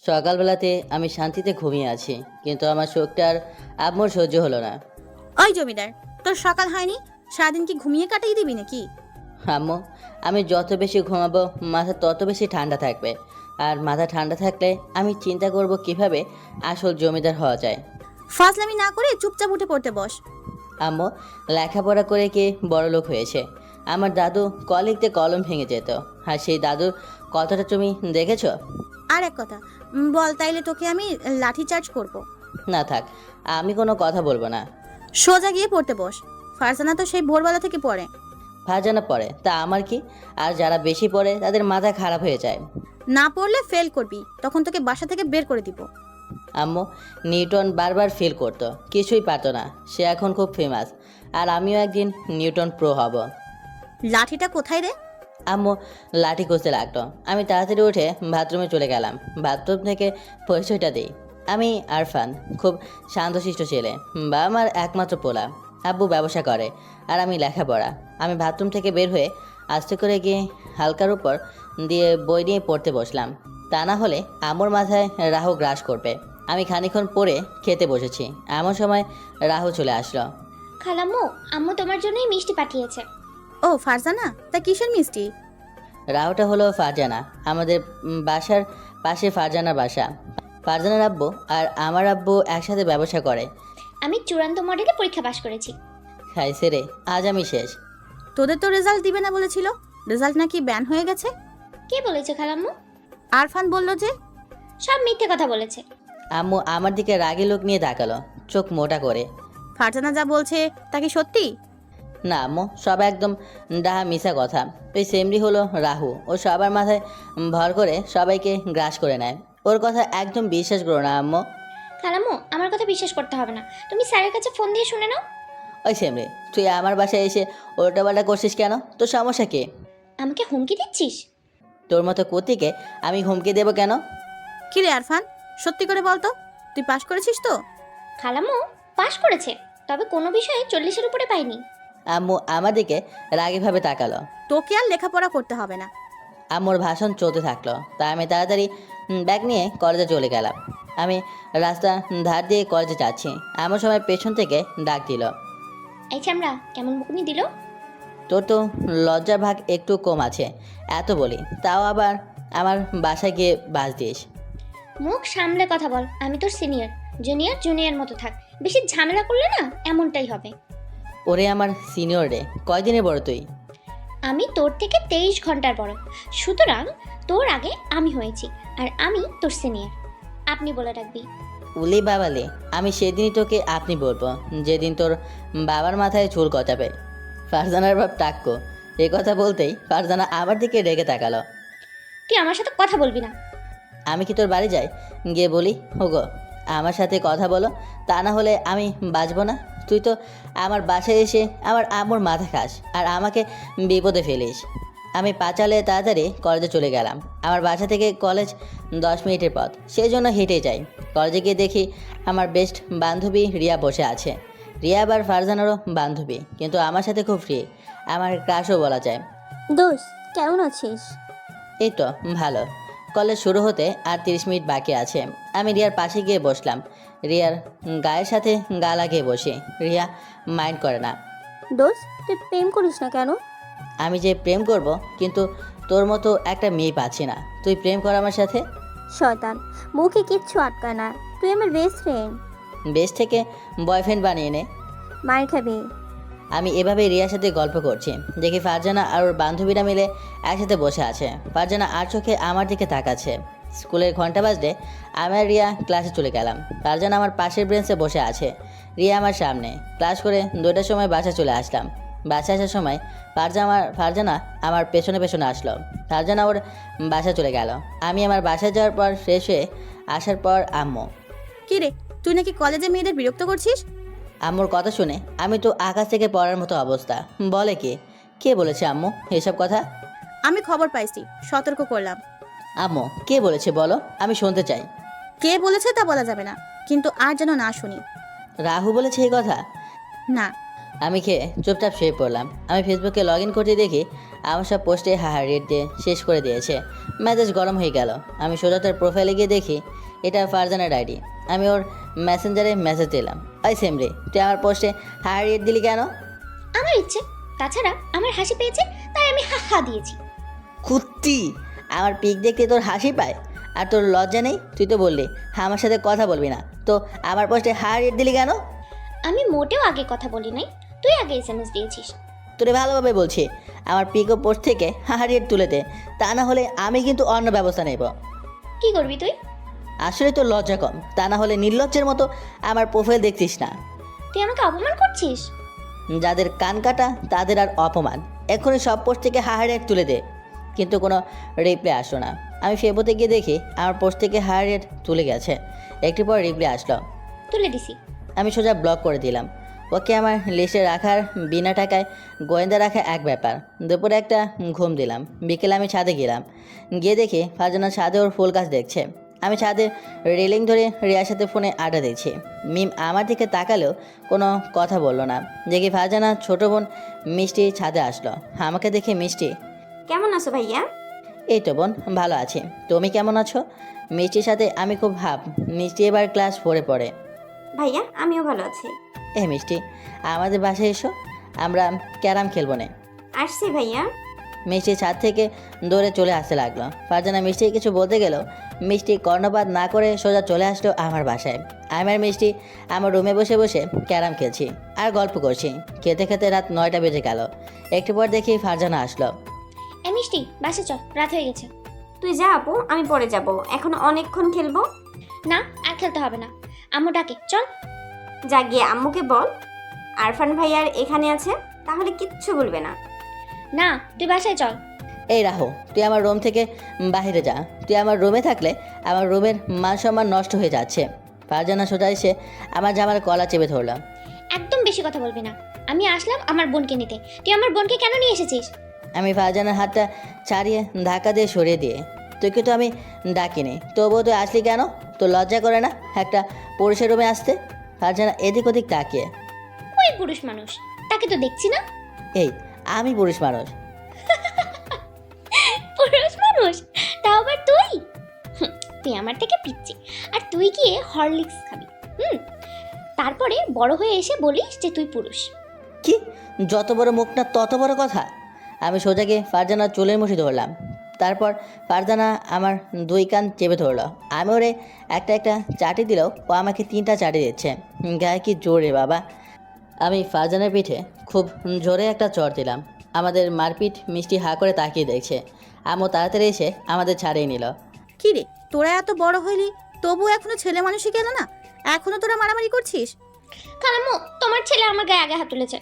সকালবেলাতে আমি শান্তিতে ঘুমিয়ে আছি, কিন্তু আমার চোখটা আর আম্মুর সহ্য হলো না। ওই জমিদার, তোর সকাল হয়নি? সারাদিন কি ঘুমিয়ে কাটিয়ে দিবি নাকি? আম্মু, আমি যত বেশি ঘুমাবো মাথা তত বেশি ঠান্ডা থাকবে। আর মাথা ঠান্ডা থাকলে আমি চিন্তা করব কিভাবে আসল জমিদার হওয়া যায়। ফাজলামি না করে চুপচাপ উঠে পড়তে বস। আম্মু, লেখাপড়া করে কে বড়লোক হয়েছে? আমার দাদু ক লিখতে কলম ভেঙে যেত। আর সেই দাদুর কথাটা তুমি দেখেছো? আর এক কথা, বল তাইলে তোকে আমি লাঠি চার্জ করব। না থাক, আমি কোনো কথা বলবো না। সোজা গিয়ে পড়তে বস। ফারজানা তো সেই ভোরবেলা থেকে পড়ে। ভাজানা পড়ে তা আমার কি? আর যারা বেশি পড়ে তাদের মাথা খারাপ হয়ে যায়। না পড়লে ফেল করবি, তখন তোকে বাসা থেকে বের করে দিব। আম্মু, নিউটন বারবার ফেল করতো, কিছুই পারতো না। সে এখন খুব ফেমাস, আর আমিও একদিন নিউটন প্রো হব। লাঠিটা কোথায় রে? আম্মু লাঠি খুঁজতে লাগতো। আমি তাড়াতাড়ি উঠে বাথরুমে চলে গেলাম। বাথরুম থেকে পরিচয়টা দিই, আমি আরফান, খুব শান্তশিষ্ট ছেলে। বাবা আমার একমাত্র পোলা। আব্বু ব্যবসা করে আর আমি লেখাপড়া। আমি বাথরুম থেকে বের হয়ে আস্তে করে গিয়ে হালকার উপর দিয়ে বই নিয়ে পড়তে বসলাম। তা না হলে আম্মুর মাথায় রাহু গ্রাস করবে। আমি খানিকক্ষণ পরে খেতে বসেছি, এমন সময় রাহু চলে আসলো। খালাম্মু, আম্মু তোমার জন্যই মিষ্টি পাঠিয়েছে। ও ফারজানা, তা কিসের মিষ্টি? রাহুটা হলো ফারজানা, আমাদের বাসার পাশে ফারজানার বাসা। ফারজানার আব্বু আর আমার আব্বু একসাথে ব্যবসা করে। আমি চূড়ান্ত মডেলে পরীক্ষা পাশ করেছি। খাইছে রে, আজ আমি শেষ। তোদের তো রেজাল্ট দিবে না বলেছিল, রেজাল্ট নাকি ব্যান হয়ে গেছে। কে বলেছে খালাম্মু? আরফান বলল যে। সব মিথ্যে কথা বলেছে। আম্মু আমার দিকে রাগী লোক নিয়ে তাকালো, চোখ মোটা করে। ফারজানা যা বলছে তা কি সত্যি? না আম্মু, সব একদম ডাহা মিশা কথা। ওই সেমরি হলো রাহু, ও সবার মাথায় ভর করে সবাইকে গ্রাস করে নেয়। ওর কথা একদম বিশ্বাস করো না আম্মু। খালাম্মু, আমার কথা বিশ্বাস করতে হবে না, তুমি স্যারের কাছে ফোন দিয়ে শুনে নাও। ওই সেমরি, তুই আমার বাসায় এসে উল্টোপাল্টা করছিস কেন? তোর সমস্যা কি? আমাকে হুমকি দিচ্ছিস? তোর মতো কতিকে আমি হুমকি দেবো কেন? কি রে আরফান, সত্যি করে বল তো, তুই পাশ করেছিস তো? খালাম্মু পাশ করেছে, তবে কোনো বিষয়ে 40-এর উপরে পাইনি। আম্মু আমার দিকে রাগীভাবে তাকালো। তোকে আর লেখাপড়া করতে হবে না। আম্মুর ভাষণ চলতে থাকলো, তাই আমি তাড়াতাড়ি ব্যাগ নিয়ে কলেজে চলে গেলাম। আমি রাস্তা ধার দিয়ে কলেজে যাচ্ছি, এমন সময় পেছন থেকে ডাক দিল। এই চামড়া, কেমন বকুনি দিল? তোর তো লজ্জার ভাগ একটু কম আছে, এত বলি তাও আবার আমার বাসায় গিয়ে বাস দিস। মুখ সামলে কথা বল, আমি তোর সিনিয়র। জুনিয়র জুনিয়র মতো থাক, বেশি ঝামেলা করলে না এমনটাই হবে। ওরে আমার সিনিয়র রে, কয়দিনের বড় তুই? আমি তোর থেকে 23 ঘন্টার বড়, সুতরাং তোর আগে আমি হয়েছি, আর আমি তোর সিনিয়র। আপনি বলে রাখবি। উলি বাবালে, আমি সেদিনই তোকে আপনি বলবো যেদিন তোর বাবার মাথায় চুল গজাবে। ফারজানার বাপ টাক্কো, এ কথা বলতেই ফারজানা আমার দিকে রেগে তাকালো। তুই আমার সাথে কথা বলবি না। আমি কি তোর বাড়ি যাই, গিয়ে বলি হোগো আমার সাথে কথা বলো, তা না হলে আমি বাঁচবো না। তুই তো আমার বাসায় এসে আমার আম্মুর মাথা খাস আর আমাকে বিপদে ফেলিস। আমি পাচালে তাড়াতাড়ি কলেজে চলে গেলাম। আমার বাসা থেকে কলেজ 10 মিনিটের পথ, সেই জন্য হেঁটে যাই। কলেজে গিয়ে দেখি আমার বেস্ট বান্ধবী রিয়া বসে আছে। রিয়া আবার ফারজানারও বান্ধবী, কিন্তু আমার সাথে খুব ফ্রি, আমার ক্রাশও বলা যায়। দোস্ত, কেমন আছিস? এই তো ভালো। কলেজ শুরু হতে আর 30 মিনিট বাকি আছে। আমি রিয়ার পাশে গিয়ে বসলাম। রিয়ার গায়ের সাথে গা লাগিয়ে বসি। রিয়া মাইন্ড করে না। দোস্ত, তুই প্রেম করিস না কেন? আমি যে প্রেম করব, কিন্তু তোর মতো একটা মেয়ে পাচ্ছি না। তুই প্রেম কর আমার সাথে। শয়তান, মুখে কিচ্ছু আটকায় না। তুই আমার বেস্ট ফ্রেন্ড। বেশ থেকে বয়ফ্রেন্ড বানিয়ে নে। মার খাবি। আমি এভাবে রিয়ার সাথে গল্প করছি, দেখি ফারজানা আর ওর বান্ধবীরা মিলে একসাথে বসে আছে। ফারজানা আর চোখে আমার দিকে তাকাচ্ছে। স্কুলের ঘন্টা বাজলে আমি আর রিয়া ক্লাসে চলে গেলাম। ফারজানা আমার পাশের বেঞ্চে বসে আছে, রিয়া আমার সামনে। ক্লাস করে 2টার সময় বাসা চলে আসলাম। বাসা আসার সময় ফারজানা আমার পেছনে পেছনে আসলো। ফারজানা ওর বাসা চলে গেল। আমি আমার বাসায় যাওয়ার পর ফ্রেশ হয়ে আসার পর আম্মু। কি রে, তুই নাকি কলেজে মেয়েদের বিরক্ত করছিস? আম্মুর কথা শুনে আমি তো আকাশ থেকে পড়ার মতো অবস্থা। বলে কি, কে বলেছে আম্মু এসব কথা? আমি খবর পাইছি, সতর্ক করলাম। আম্মু কে বলেছে বলো, আমি শুনতে চাই। কে বলেছে তা বলা যাবে না, কিন্তু আর যেন না শুনি। রাহু বলেছে এই কথা? না। আমি খেয়ে চুপচাপ শুয়ে পড়লাম। আমি ফেসবুকে লগ ইন করতে দেখি আমার সব পোস্টে হাহা রেট দিয়ে শেষ করে দিয়েছে। মেজাজ গরম হয়ে গেল। আমি সোজা তার প্রোফাইলে গিয়ে দেখি এটা ফারজানের আইডি। আমি ওর মেসেঞ্জারে মেসেজ দিলাম, ওই সেম রে, তুই আমার পোস্টে হাই রেট দিলি কেন? আমার ইচ্ছে, তাছাড়া আমার হাসি পেয়েছে তাই আমি হা হা দিয়েছি। কুত্তি, আমার পিক দেখতে তোর হাসি পায় আর তোর লজ্জা নেই? তুই তো বললি আমার সাথে কথা বলবি না, তো আমার পোস্টে হাই রেট দিলি কেন? আমি মোটেও আগে কথা বলি নাই, তুই আগে এসএমএস দিয়েছিস। তোরে ভালোভাবে বলছি, আমার পিক ও পোস্ট থেকে হাই রেট তুলে দে, তা না হলে আমি কিন্তু অন্য ব্যবস্থা নেব। কি করবি তুই? আসলে তোর লজ্জা কম, তা না হলে নির্লজ্জের মতো আমার প্রোফাইল দেখছিস না। তুই আমাকে অপমান করছিস? যাদের কান কাটা তাদের আর অপমান। এখনই সব পোস্ট থেকে হাই রেট তুলে দে। কিন্তু কোনো রিপ্লাই আসলো না। আমি ফেবোতে গিয়ে দেখি আমার পোস্ট থেকে হাই রেট তুলে গেছে। একটু পর রিপ্লাই আসলো, তুলে দিছি। আমি সোজা ব্লক করে দিলাম। ওকে আমার লিস্টে রাখার, বিনা টাকায় গোয়েন্দা রাখা এক ব্যাপার। দুপুরে একটা ঘুম দিলাম, বিকেলে আমি ছাদে গেলাম। গিয়ে দেখি ফারজানা ছাদে ওর ফুল গাছ দেখছে। আমি ছাদে রেলিং ধরে রিয়ার সাথে ফোনে আড্ডা দিচ্ছি। মিম আমার দিকে তাকালেও কোনো কথা বললো না। দেখি ফারজানা ছোটো বোন মিষ্টি ছাদে আসলো। আমাকে দেখে মিষ্টি, কেমন আছো ভাইয়া? এই তো বোন, ভালো আছি। তুমি কেমন আছো? মিষ্টির সাথে আমি খুব ভাব। মিষ্টি এবার ক্লাস 4-এ পড়ে। ভাইয়া আমিও ভালো আছি। এ মিষ্টি, আমাদের বাসায় এসো, আমরা ক্যারাম খেলবো না। আসছি ভাইয়া। মিষ্টি ছাদ থেকে দৌড়ে চলে আসতে লাগলো। ফারজানা মিষ্টি কিছু বলতে গেল, মিষ্টি কর্ণপাত না করে সোজা চলে আসলো আমার বাসায়। আমি আর মিষ্টি আমার রুমে বসে বসে ক্যারাম খেলছি আর গল্প করছি। খেতে খেতে রাত 9টা বেজে গেল। একটু পর দেখি ফারজানা আসলো। এ মিষ্টি, বাসে চল, রাত হয়ে গেছে। তুই যা আপু, আমি পরে যাব, এখন অনেকক্ষণ খেলবো। না, আর খেলতে হবে না, আম্মু ডাকে, চল। যা গিয়ে আম্মুকে বল আরফান ভাইয়ার এখানে আছে, তাহলে কিচ্ছু বলবে না। না, তুই বাসায় চল। এই রাহো, তুই আমার রুম থেকে বাইরে যা। তুই আমার রুমে থাকলে আমার রুমের মান সম্মান নষ্ট হয়ে যাচ্ছে। ফারজানা সোজা এসে আমার জামার কলা চেপে ধরলাম। একদম বেশি কথা বলবি না। আমি আসলাম আমার বোনকে নিতে, তুই আমার বোনকে কেন নিয়ে এসেছিস? আমি ফারজানার হাতটা ছাড়িয়ে ধাক্কা দিয়ে সরিয়ে দিয়ে, তোকে তো আমি ডাকিনি, তবুও তুই আসলি কেন? তোর লজ্জা করে না একটা পুরুষের রুমে আসতে? ফারজানা এদিক ওদিক তাকিয়ে, ওই পুরুষ মানুষ, তাকে তো দেখছি না। এই আমি পুরুষ মানুষ? পুরুষ মানুষ? তাও আবার তুই? তুই আমার থেকে পিচ্ছি, আর তুই গিয়ে হরলিক্স খাবি। তারপরে বড় হয়ে এসে বলিস যে তুই পুরুষ। কি, যত বড় মুখ না তত বড় কথা? আমি সোজাকে ফারজানার চুলের মুঠি ধরলাম। তারপর ফারজানা আমার 2 কান চেপে ধরলো। আমি ওরে একটা একটা চাটি দিলেও ও আমাকে 3টা চাটি দিচ্ছে। গায়ে কি জোরে বাবা! আমি ফারজানের পিঠে খুব জোরে একটা চড় দিলাম। আমাদের মারপিট মিষ্টি হা করে তাকিয়ে দেখছে। আম্মু তাড়াতাড়ি এসে আমাদের ছাড়িয়ে নিল। কি রে, তোরা এত বড় হইলি তবু এখনো ছেলে মানুষই গেল না? এখনো তোরা মারামারি করছিস? খালাম্মু, তোমার ছেলে আমার গায়ে আগে হাত তুলেছে।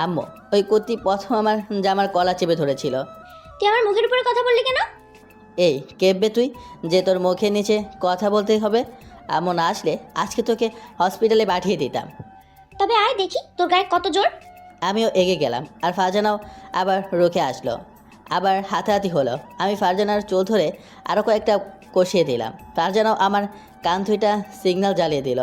আম্মু, ওই কর্তি প্রথম আমার জামার কলা চেপে ধরেছিল। তুই আমার মুখের উপরে কথা বললি কেন? এই কেব্বে তুই, যে তোর মুখের নিচে কথা বলতে হবে? আম্মু না আসলে আজকে তোকে হসপিটালে পাঠিয়ে দিতাম। তবে আয় দেখি তোর গায়ে কত জোর। আমিও এগিয়ে গেলাম আর ফারজানাও আবার রুখে আসলো। আবার হাতাহাতি হলো। আমি ফারজানার চুল ধরে আরও কয়েকটা কষিয়ে দিলাম। ফারজানাও আমার কান ধুইটা সিগন্যাল জ্বালিয়ে দিল।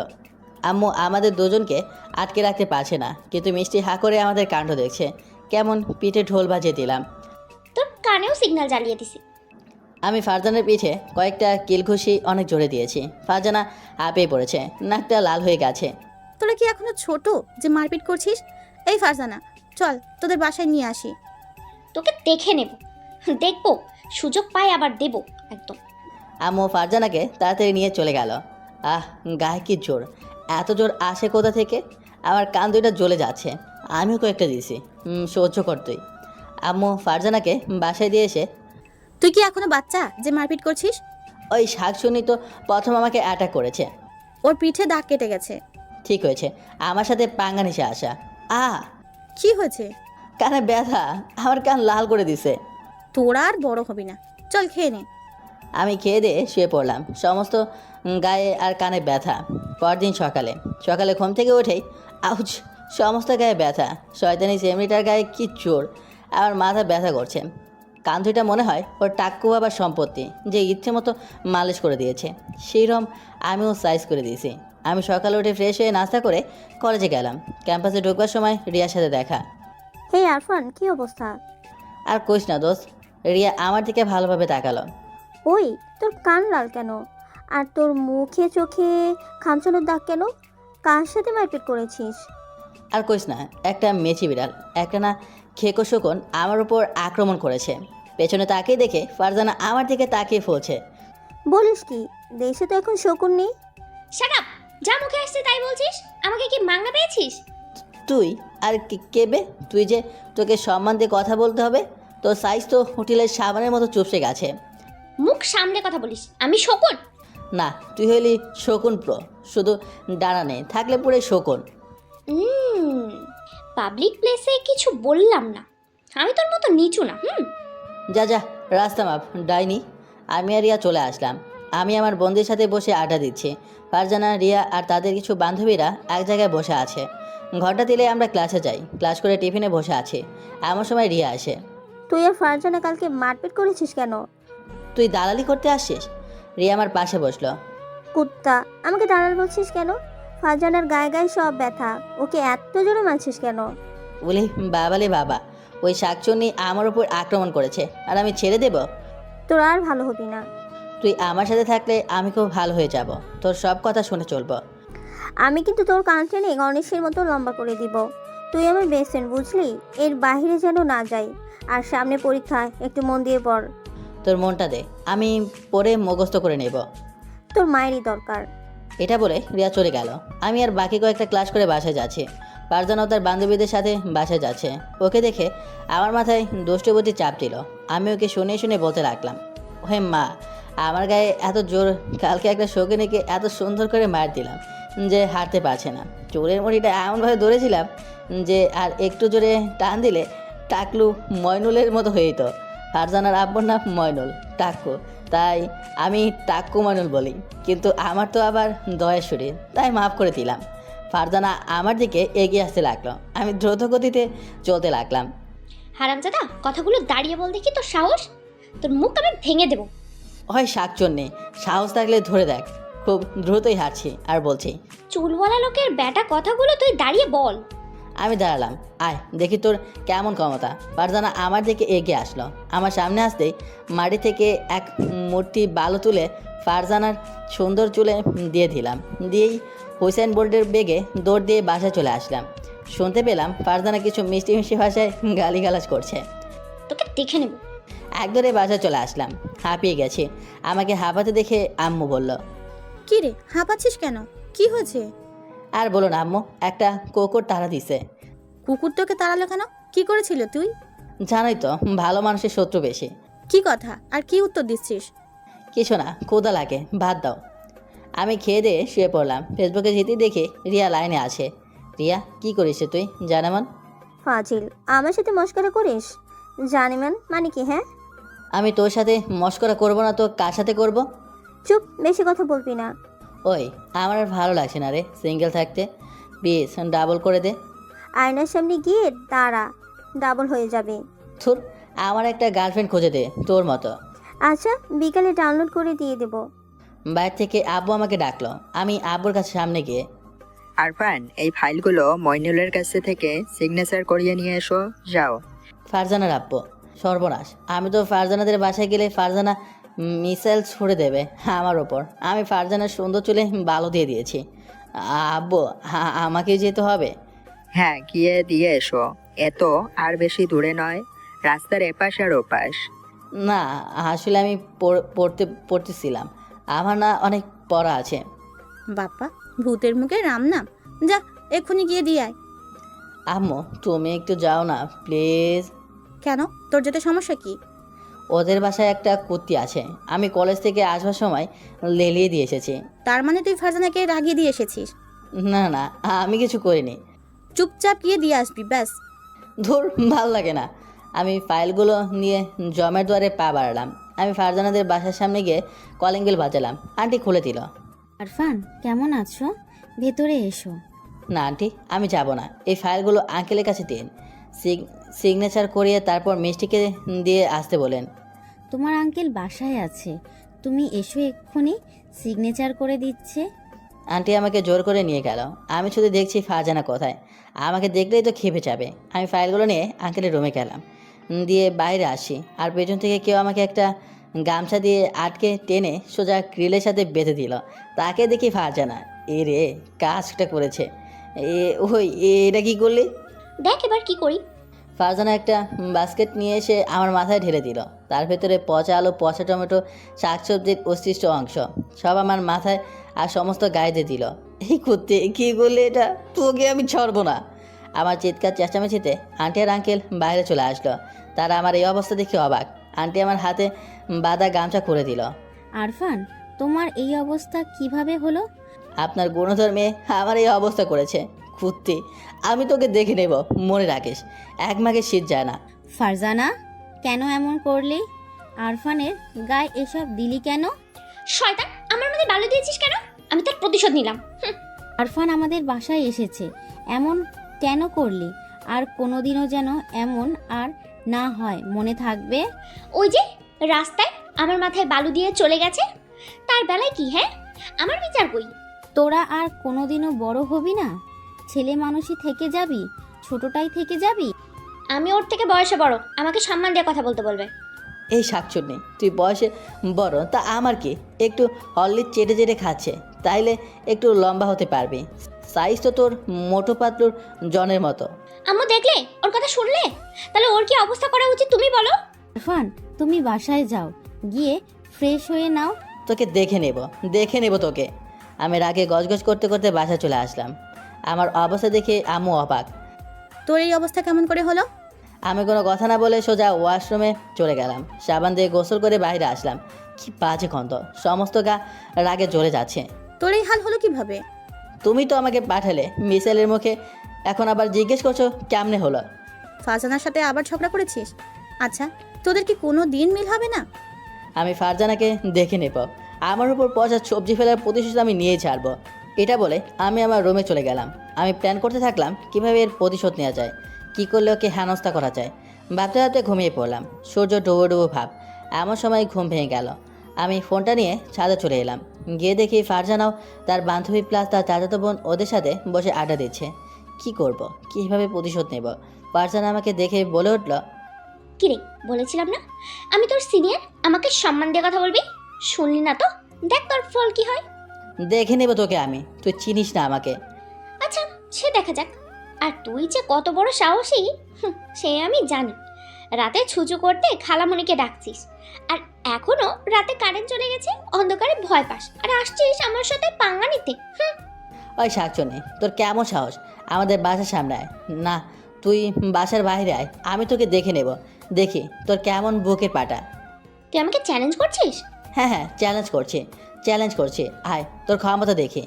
আম্মু আমাদের দুজনকে আটকে রাখতে পারছে না, কিন্তু মিষ্টি হা করে আমাদের কাণ্ড দেখছে। কেমন পিঠে ঢোল বাজিয়ে দিলাম। তোর কানেও সিগন্যাল জ্বালিয়ে দিছি। আমি ফারজানের পিঠে কয়েকটা কিলঘুষি অনেক জোরে দিয়েছি। ফারজানা হাঁপিয়ে পড়েছে, নাকটা লাল হয়ে গেছে। তোরা কি এখনো ছোট যে মারপিট করছিস? এই ফারজানা, চল তোদের বাসায় নিয়ে আসি। তোকে দেখে নেব, দেখবো, সুযোগ পাই আবার দেব একদম। আম্মু ফারজানাকে তাড়াতাড়ি নিয়ে চলে গেল। গায়ে কি জোর! এত জোর আসে কোথা থেকে? আমার কান দুইটা জ্বলে যাচ্ছে। আমিও কয়েকটা দিয়েছি। সহ্য কর তুই। আম্মু ফারজানাকে বাসায় দিয়ে এসে, তুই কি এখনো বাচ্চা যে মারপিট করছিস? ওই শাকচুনি তো প্রথম আমাকে অ্যাটাক করেছে। ওর পিঠে দাগ কেটে গেছে। ঠিক হয়েছে, আমার সাথে পাঙ্গা নিশে আসা। কি হয়েছে? কানে ব্যথা, আমার কান লাল করে দিছে। তোরা আর বড় হবি না, চল খেয়ে নে। আমি খেয়ে দিয়ে শুয়ে পড়লাম। সমস্ত গায়ে আর কানে ব্যথা। পরদিন সকালে ঘুম থেকে উঠেই আউচ, সমস্ত গায়ে ব্যথা। শয়তানি সেমরিটার গায়ে কি জোর! আমার মাথা ব্যথা করছে। কান দুইটা মনে হয় ওর টাক্কু বাবার সম্পত্তি, যে ইচ্ছে মতো মালিশ করে দিয়েছে। সেইরকম আমিও সাইজ করে দিয়েছি। আমি সকালে উঠে ফ্রেশ হয়ে নাস্তা করে কলেজে গেলাম। ক্যাম্পাসে ঢোকবার সময় রিয়ার সাথে দেখা। হে আরফান, কি অবস্থা? আর কইস না দোস্ত, রিয়া আমার দিকে ভালোভাবে তাকালো। ওই, তোর কান লাল কেন? আর তোর মুখে চোখে খামচানোর দাগ কেন? কার সাথে মারপিট করেছিস? আর কইস না, একটা মেচি বিড়াল একটা না খেকো শকুন আমার উপর আক্রমণ করেছে। পেছনে তাকিয়ে দেখে ফারজানা আমার দিকে তাকিয়ে ফলছে। বলিস কি, দেশে তো এখন শকুন নেই। Shut up! যা মুখে আসছে তাই বলছিস? আমাকে কি মাংনা পেয়েছিস? তুই আর কেবে? তুই যে তোকে সম্মান দিয়ে কথা বলতে হবে, তোর সাইজ তো হোটেলের সাবানের মতো চুপসে গেছে। মুখ সামলে কথা বলিস। আমি শকুন? না, তুই হইলি শকুন প্রো, শুধু ডানা নেই, থাকলে পুরো শকুন। পাবলিক প্লেসে কিছু বললাম না। আমি তোর মতো নিচু না। যা যা, রাস্তা মাপ ডাইনি। আমি আর রিয়া চলে আসলাম। আমি আমার বন্ধুদের সাথে বসে আড্ডা দিচ্ছি। ফারজানা, রিয়া আর তাদের কিছু বান্ধবীরা এক জায়গায় বসে আছে। ঘন্টা দিলে আমরা ক্লাসে যাই, ক্লাস করে টিফিনে বসে আছি। এমন সময় রিয়া আসে। তুই আর ফারজানা কালকে মারপিট করেছিস কেন? তুই দালালি করতে আসছিস? রিয়া আমার পাশে বসলো। কুত্তা, আমাকে দালাল বলছিস কেন? ফারজানার গায়ে গায়ে সব ব্যথা, ওকে এত জোরে মারছিস কেন? বলি বাবালে বাবা, ওই শাকচুন্নি আমার উপর আক্রমণ করেছে আর আমি ছেড়ে দেব? তোর আর ভালো হবি না। তুই আমার সাথে থাকলে আমি খুব ভালো হয়ে যাব, তোর সব কথা শুনে চলবো। আমি কিন্তু তোর কান টেনে গণেশের মতো লম্বা করে দিব। তুই আমার বেস্ট ফ্রেন্ড, বুঝলি? এর বাইরে যেন না যাই। আর সামনে পরীক্ষা, একটু মন দিয়ে পড়। তোর মনটা দে, আমি পরে মুখস্থ করে নেব। তোর মায়েরই দরকার। এটা বলে রিয়া চলে গেল। আমি আর বাকি কয়েকটা ক্লাস করে বাসায় যাচ্ছি। ফারজানাও তার বান্ধবীদের সাথে বাসায় যাচ্ছে। ওকে দেখে আমার মাথায় দুষ্টবতী চাপ দিল। আমি ওকে শুনে শুনে বলতে লাগলাম, হে মা, আমার গায়ে এত জোর, কালকে একটা শৌখিনীকে এত সুন্দর করে মার দিলাম যে হাঁটতে পারছে না। চোরের মুড়িটা এমনভাবে ধরেছিলাম যে আর একটু জোরে টান দিলে টাকলু ময়নুলের মতো হয়ে যেত। ফারজানার আব্বুর নাম ময়নুল, টাক্কু, তাই আমি টাক্কু ময়নুল বলি। কিন্তু আমার তো আবার দয়ের শরীর, তাই মাফ করে দিলাম। ফারজানা আমার দিকে এগিয়ে আসতে লাগলো। আমি দ্রুত গতিতে চলতে লাগলাম। হারামজাদা, কথাগুলো দাঁড়িয়ে বল দেখি তোর সাহস। তোর মুখ আমি ভেঙে দেবো। হয় শাকচন্নি, সাহস থাকলে ধরে দেখ। খুব দ্রুতই হাঁটছি আর বলছি। চুলওয়ালা লোকের ব্যাটা কথাগুলো তুই দাঁড়িয়ে বল। আমি দাঁড়ালাম, আয় দেখি তোর কেমন ক্ষমতা। ফারজানা আমার দিকে এগিয়ে আসলো। আমার সামনে আসতেই মাটি থেকে এক মূর্তি বালু তুলে ফারজানার সুন্দর চুলে দিয়ে দিলাম। দিয়েই হুসেন বোল্টের বেগে দৌড় দিয়ে বাসায় চলে আসলাম। শুনতে পেলাম ফারজানা কিছু মিষ্টি মিষ্টি ভাষায় গালিগালাজ করছে। তোকে দেখে নেব। একদরে বাসায় চলে আসলাম, হাঁপিয়ে গেছি। আমাকে হাঁপাতে দেখে আম্মু বলল, কি রে, হাঁপাচ্ছিস কেন? কি হয়েছে? আর বলো না আম্মু, একটা কুকুর তাড়া দিছে। কুকুর তোকে তাড়ালো কেন? কি করেছিল তুই? জানোই তো, ভালো মানুষের শত্রু বেশি। কি কথা আর কি উত্তর দিচ্ছিস? কিছু না, ক্ষুধা লাগে, ভাত দাও। আমি খেয়ে দিয়ে শুয়ে পড়লাম। ফেসবুকে যেতেই দেখি রিয়া লাইনে আছে। রিয়া, কি করিস রে তুই জানেমান? ফাজিল, আমার সাথে মস্করা করিস? জানিমান মানে কি? হ্যাঁ, আমি তোর সাথে মস্করা করব না তো কার সাথে করব? চুপ, বেশি কথা বলবি না। ওই, আমার আর ভালো লাগছে না রে সিঙ্গেল থাকতে, প্লিজ ডাবল করে দে। আয়নার সামনে গিয়ে দাঁড়া, ডাবল হয়ে যাবে। থুর, আমার একটা গার্লফ্রেন্ড খুঁজে দে তোর মতো। আচ্ছা, বিকালে ডাউনলোড করে দিয়ে দেবো। বাইরে থেকে আব্বু আমাকে ডাকলো। আমি আব্বুর কাছে সামনে গিয়ে, আরফান, এই ফাইলগুলো মইনুলের কাছে থেকে সিগনেচার করিয়ে নিয়ে এসো, যাও। ফারজানার আব্বু। সর্বনাশ, আমি তো ফারজানাদের বাসায় গেলে ফারজানা মিসাইল ছুড়ে দেবে আমার ওপর। আমি ফারজানার সুন্দর চুলে বালু দিয়ে দিয়েছি। আব্বু, আমাকে যেতে হবে? হ্যাঁ, গিয়ে দিয়ে এসো। এত আর বেশি দূরে নয়, রাস্তার এপাশ আর ওপাশ। না, আসলে আমি পড়তেছিলাম, আমার না অনেক পড়া আছে। বাপ্পা, ভূতের মুখে রাম নাম। যা, এক্ষুনি গিয়ে দিয়ে আয়। আম্মু, তুমি একটু যাও না প্লিজ। কেন, তোর যেতে সমস্যা কি? ওদের বাসায় একটা কুত্তি আছে, আমি কলেজ থেকে আসবার সময় লেলিয়ে দিয়ে এসেছি। তার মানে তুই ফারজানাকে রাগিয়ে দিয়ে এসেছিস? না না, আমি কিছু করিনি। চুপচাপ গিয়ে দিয়ে আসবি, ব্যাস। ধুর, ভাল লাগে না। আমি ফাইলগুলো নিয়ে জমের দুয়ারে পা বাড়ালাম। আমি ফারজানাদের বাসার সামনে গিয়ে কলিং বেল বাজালাম। আন্টি খুলে দিল। আরফান, কেমন আছো? ভেতরে এসো। না আন্টি, আমি যাব না। এই ফাইলগুলো আঙ্কেলের কাছে দিন, সিগনেচার করিয়ে তারপর মিষ্টিকে দিয়ে আসতে বলেন। তোমার আঙ্কেল বাসায় আছে, তুমি এসো এক্ষুনি, সিগনেচার করে দিচ্ছে। আন্টি আমাকে জোর করে নিয়ে গেল। আমি শুধু দেখছি ফারজানা কোথায়। আমাকে দেখলেই তো খেপে যাবে। আমি ফাইলগুলো নিয়ে আঙ্কেলের রুমে গেলাম, দিয়ে বাইরে আসি। আর পেছন থেকে কেউ আমাকে একটা গামছা দিয়ে আটকে টেনে সোজা গ্রিলের সাথে বেঁধে দিল। তাকে দেখি ফারজানা, এ রে কাজটা করেছে। এটা কি করলি? দেখ এবার কি করি। ফারজানা একটা বাস্কেট নিয়ে এসে আমার মাথায় ঢেলে দিল। তার ভেতরে পচা আলু, পচা টমেটো, শাকসবজির অস্তিষ্ঠ অংশ সব আমার মাথায় আর সমস্ত গায়ে দিয়ে দিল। এই করতে কী করলে এটা? তোকে আমি ছাড়বো না। আমার চিৎকার চেঁচামেচিতে আন্টি আর আঙ্কেল বাইরে চলে আসলো। তারা আমার এই অবস্থা দেখে অবাক। আন্টি আমার হাতে বাঁধা গামছা করে দিল। আরফান, তোমার এই অবস্থা কিভাবে হলো? আপনার গুণধর মেয়ে আমার এই অবস্থা করেছে। কুত্তি, আমি তোকে দেখে নেব, মনে রাখিস। এক মাঘে শীত যায় না। ফারজানা, কেন এমন করলি? আরফানের গায়ে এসব দিলি কেন? শয়তান, আমার মধ্যে বালু দিয়েছিস কেন? আমি তার প্রতিশোধ নিলাম। আরফান আমাদের বাসায় এসেছে, এমন কেন করলি? আর কোনোদিনও যেন এমন আর না হয়, মনে থাকবে? ওই যে রাস্তায় আমার মাথায় বালু দিয়ে চলে গেছে, তার বেলায় কি? হ্যাঁ, আমার বিচার কই? তোরা আর কোনোদিনও বড় হবি না? ছেলে মানুষই থেকে যাবি, ছোটটাই থেকে যাবি? আমি ওর থেকে বয়সে বড়, আমাকে সম্মান দিয়ে কথা বলতে বলবে। এই শাকচুন্নি, তুই বয়সে বড় তা আমার কি? একটু হরলিক্স চেটে চেটে খাচ্ছে, তাইলে একটু লম্বা হতে পারবি। সাইজ তো তোর মোটো পাতলুর জনের মতো। আম্মু দেখলে, ওর কথা শুনলে, তাহলে ওর কি অবস্থা করা উচিত তুমি বলো? আরফান, তুমি বাসায় যাও, গিয়ে ফ্রেশ হয়ে নাও। তোকে দেখে নেব তোকে। আমি রাগে গজগজ করতে করতে বাসায় চলে আসলাম। আমার অবস্থা দেখে আম্মু অবাক। তোর এই অবস্থা কেমন করে হলো? আমি কোনো কথা না বলে সোজা ওয়াশরুমে চলে গেলাম। সাবান দিয়ে গোসল করে বাইরে আসলাম। কি বাজে গন্ধ, সমস্ত গা রাগে জ্বলে যাচ্ছে। তোর এই হাল হলো কিভাবে? তুমি তো আমাকে পাঠালে মিসাইলের মুখে, এখন আবার জিজ্ঞেস করছো কেমনে হলো? ফারজানার সাথে আবার ঝগড়া করেছিস? আচ্ছা, তোদের কি কোনো দিন মিল হবে না? আমি ফারজানাকে দেখে নেব, আমার উপর পচা সবজি ফেলার প্রতিশোধ আমি নিয়ে ছাড়বো। এটা বলে আমি আমার রুমে চলে গেলাম। আমি প্ল্যান করতে থাকলাম কিভাবে এর প্রতিশোধ নেওয়া যায়, কী করলে ওকে হেনস্থা করা যায়। ভাবতে ভাবতে ঘুমিয়ে পড়লাম। সূর্য ডুবো ডুবো ভাব। এমন সময় ঘুম ভেঙে গেল। আমি ফোনটা নিয়ে ছাদে চলে এলাম। গিয়ে দেখি ফারজানাও তার বান্ধবী প্লাস তার চাচাতো বোন ওদের সাথে বসে আড্ডা দিচ্ছে। কি করব, কীভাবে প্রতিশোধ নেব? ফারজানা আমাকে দেখে বলে উঠল, কিরে, বলেছিলাম না আমি তোর সিনিয়র, আমাকে সম্মান দিয়ে কথা বলবি? শুনলি না তো? দেখ তোর ফল কি হয়। দেখে নেব তোকে আমি, তুই চিনিস না আমাকে। আচ্ছা, সে দেখা যাক। আর তুই যে কত বড় সাহসী, সে আমি জানি। রাতে ছুচু করতে খালামণিকে ডাকছিস, আর এখনো রাতে কারেন্ট চলে গেছে, অন্ধকারে ভয় পাস, আর আসছিস আমার সাথে পাঙ্গা নিতে। ওই শাকচুন্নি, তোর কেমন সাহস আমাদের বাসার সামনে আয়? না, তুই বাসার বাইরে আয়, আমি তোকে দেখে নেব। দেখি তোর কেমন বুকের পাটা। তুই আমাকে চ্যালেঞ্জ করছিস? হ্যাঁ, চ্যালেঞ্জ করছি। আয়, তোর ক্ষমতা দেখি।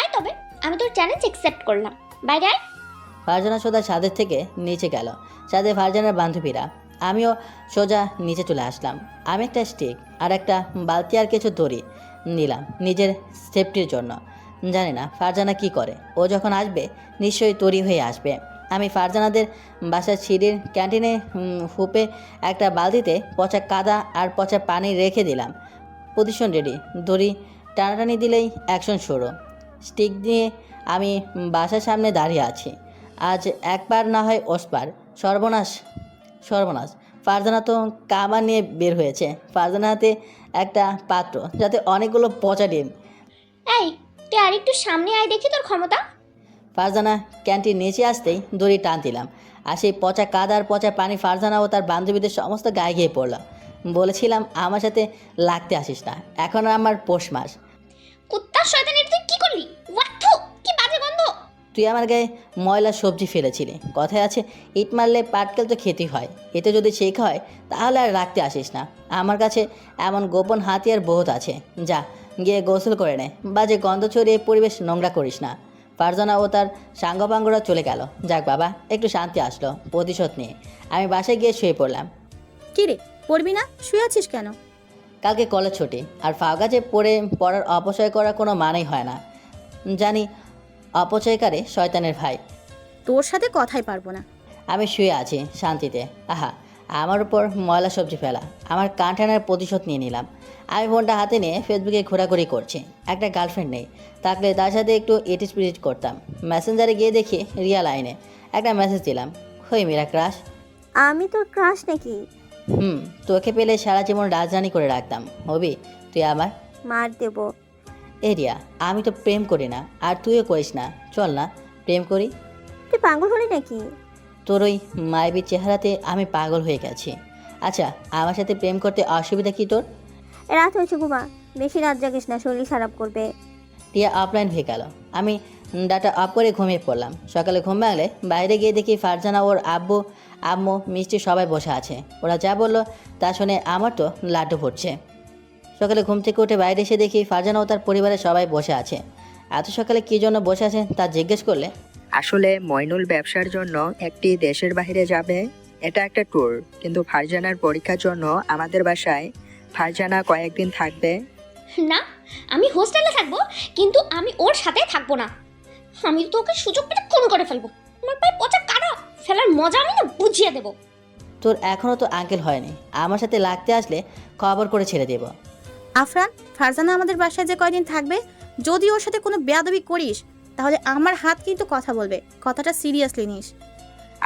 আয় তবে, আমি তোর চ্যালেঞ্জ অ্যাকসেপ্ট করলাম। বাইরে আয়। ফারজানা সোজা ছাদের থেকে নিচে গেল। ছাদে ফারজানার বান্ধবীরা। আমিও সোজা নিচে চলে আসলাম। আমি একটা স্টিক আর একটা বালতি আর কিছু দড়ি নিলাম নিজের সেফটির জন্য। জানি না ফারজানা কি করে, ও যখন আসবে নিশ্চয়ই তৈরি হয়ে আসবে। আমি ফারজানাদের বাসার সিঁড়ির ক্যান্টিনে হুপে একটা বালতিতে পচা কাদা আর পচা পানি রেখে দিলাম। পজিশন রেডি, দড়ি টানাটানি দিলেই অ্যাকশন শুরু। স্টিক দিয়ে আমি বাসার সামনে দাঁড়িয়ে আছি। আজ একবার না হয় ওসবার। সর্বনাশ। ফারজানা তো কামান নিয়ে বের হয়েছে। ফারজানার হাতে একটা পাত্র, যাতে অনেকগুলো পচা ডিম। এই, তুই আর একটু সামনে আয়, দেখি তোর ক্ষমতা। ফারজানা ক্যান্টিন নিচে আসতেই দড়ি টান দিলাম, আর সেই পচা কাদা আর পচা পানি ফারজানা ও তার বান্ধবীদের সমস্ত গায়ে গিয়ে পড়ল। বলেছিলাম আমার সাথে লাগতে আসিস না, এখন আমার পৌষ মাস। কুত্তার শয়তানের, তুই কি করলি? ওয়াথ, কি বাজে গন্ধ। তুই আমার গায়ে ময়লা সবজি ফেলেছিলি। কথায় আছে ইট মারলে পাটকেল তো খেতে হয়, এতে যদি শেখা হয় তাহলে আর রাখতে আসিস না। আমার কাছে এমন গোপন হাতিয়ার বহুত আছে। যা গিয়ে গোসল করে নে, বাজে গন্ধ ছড়িয়ে পরিবেশ নোংরা করিস না। ফারজানা ও তার সাঙ্গপাঙ্গরা চলে গেল। যাক বাবা, একটু শান্তি আসলো প্রতিশোধ নিয়ে। আমি বাসায় গিয়ে শুয়ে পড়লাম। কি রে, পড়বি না? শুয়ে আছিস কেন? কালকে কলেজ ছুটি, আর ফাওগাজে পড়ার অপচয় করা কোনো মানেই হয় না। জানি অপচয়কারে শয়তানের ভাই। তোর সাথে কথাই পারবো না। আমি শুয়ে আছি শান্তিতে। আহা, আমার উপর ময়লা সবজি ফেলা, আমার কান টানার প্রতিশোধ নিয়ে নিলাম। আমি ফোনটা হাতে নিয়ে ফেসবুকে ঘোরাঘুরি করছি। একটা গার্লফ্রেন্ড নেই, থাকলে তার সাথে একটু এটিস্পিরিট করতাম। মেসেঞ্জারে গিয়ে দেখি রিয়া লাইনে। একটা মেসেজ দিলাম, হই মেরা ক্রাশ। আমি তোর ক্রাশ নাকি? তোকে পেলে সারা জীবন রাজধানী করে রাখতাম। হবি তুই আমার? মার দেবো। এরিয়া, আমি তো প্রেম করি না, আর তুইও করিস না। চল না প্রেম করি। তুই পাগল হলি নাকি? তোর ওই মায়াবী চেহারাতে আমি পাগল হয়ে গেছি। আচ্ছা, আমার সাথে প্রেম করতে অসুবিধা কি তোর? রাত হয়েছে, ঘুমা। বেশি রাত জাগিস না, শরীর খারাপ করবে। টিয়া অফলাইন হয়ে গেল। আমি ডাটা অফ করে ঘুমিয়ে পড়লাম। সকালে ঘুম ভাঙলে বাইরে গিয়ে দেখি ফারজানা, ওর আব্বু, আম্মু, মিষ্টি সবাই বসে আছে। ওরা যা বললো তা শুনে আমার তো লাড্ডু ফুটছে। সকালে ঘুম থেকে উঠে বাইরে এসে দেখি ফারজানা ও তার পরিবারের সবাই বসে আছে। এত সকালে কী জন্য বসে আছে তা জিজ্ঞেস করলে আসলে মইনুল ব্যবসার জন্য একটি দেশের বাইরে যাবে। এটা একটা ট্যুর, কিন্তু ফারজানার পরীক্ষার জন্য আমাদের বাসায় ফারজানা কয়েকদিন থাকবে। না, আমি হোস্টেলে থাকবো, কিন্তু আমি ওর সাথে থাকবো না। আমি তো ওকে সুযোগ পেলে খুন করে ফেলবো। আমার পায়ে পচা কাটা ফেলার মজা আমি না বুঝিয়ে দেবো। তোর এখনও তো আঙ্কেল হয়নি, আমার সাথে লাগতে আসলে খবর করে ছেড়ে দেব। আফরান, ফারজানা আমাদের বাসায় যে কয়দিন থাকবে, যদি ওর সাথে কোনো বেয়াদবি করিস তাহলে আমার হাত কিন্তু কথা বলবে। কথাটা সিরিয়াসলি নিস।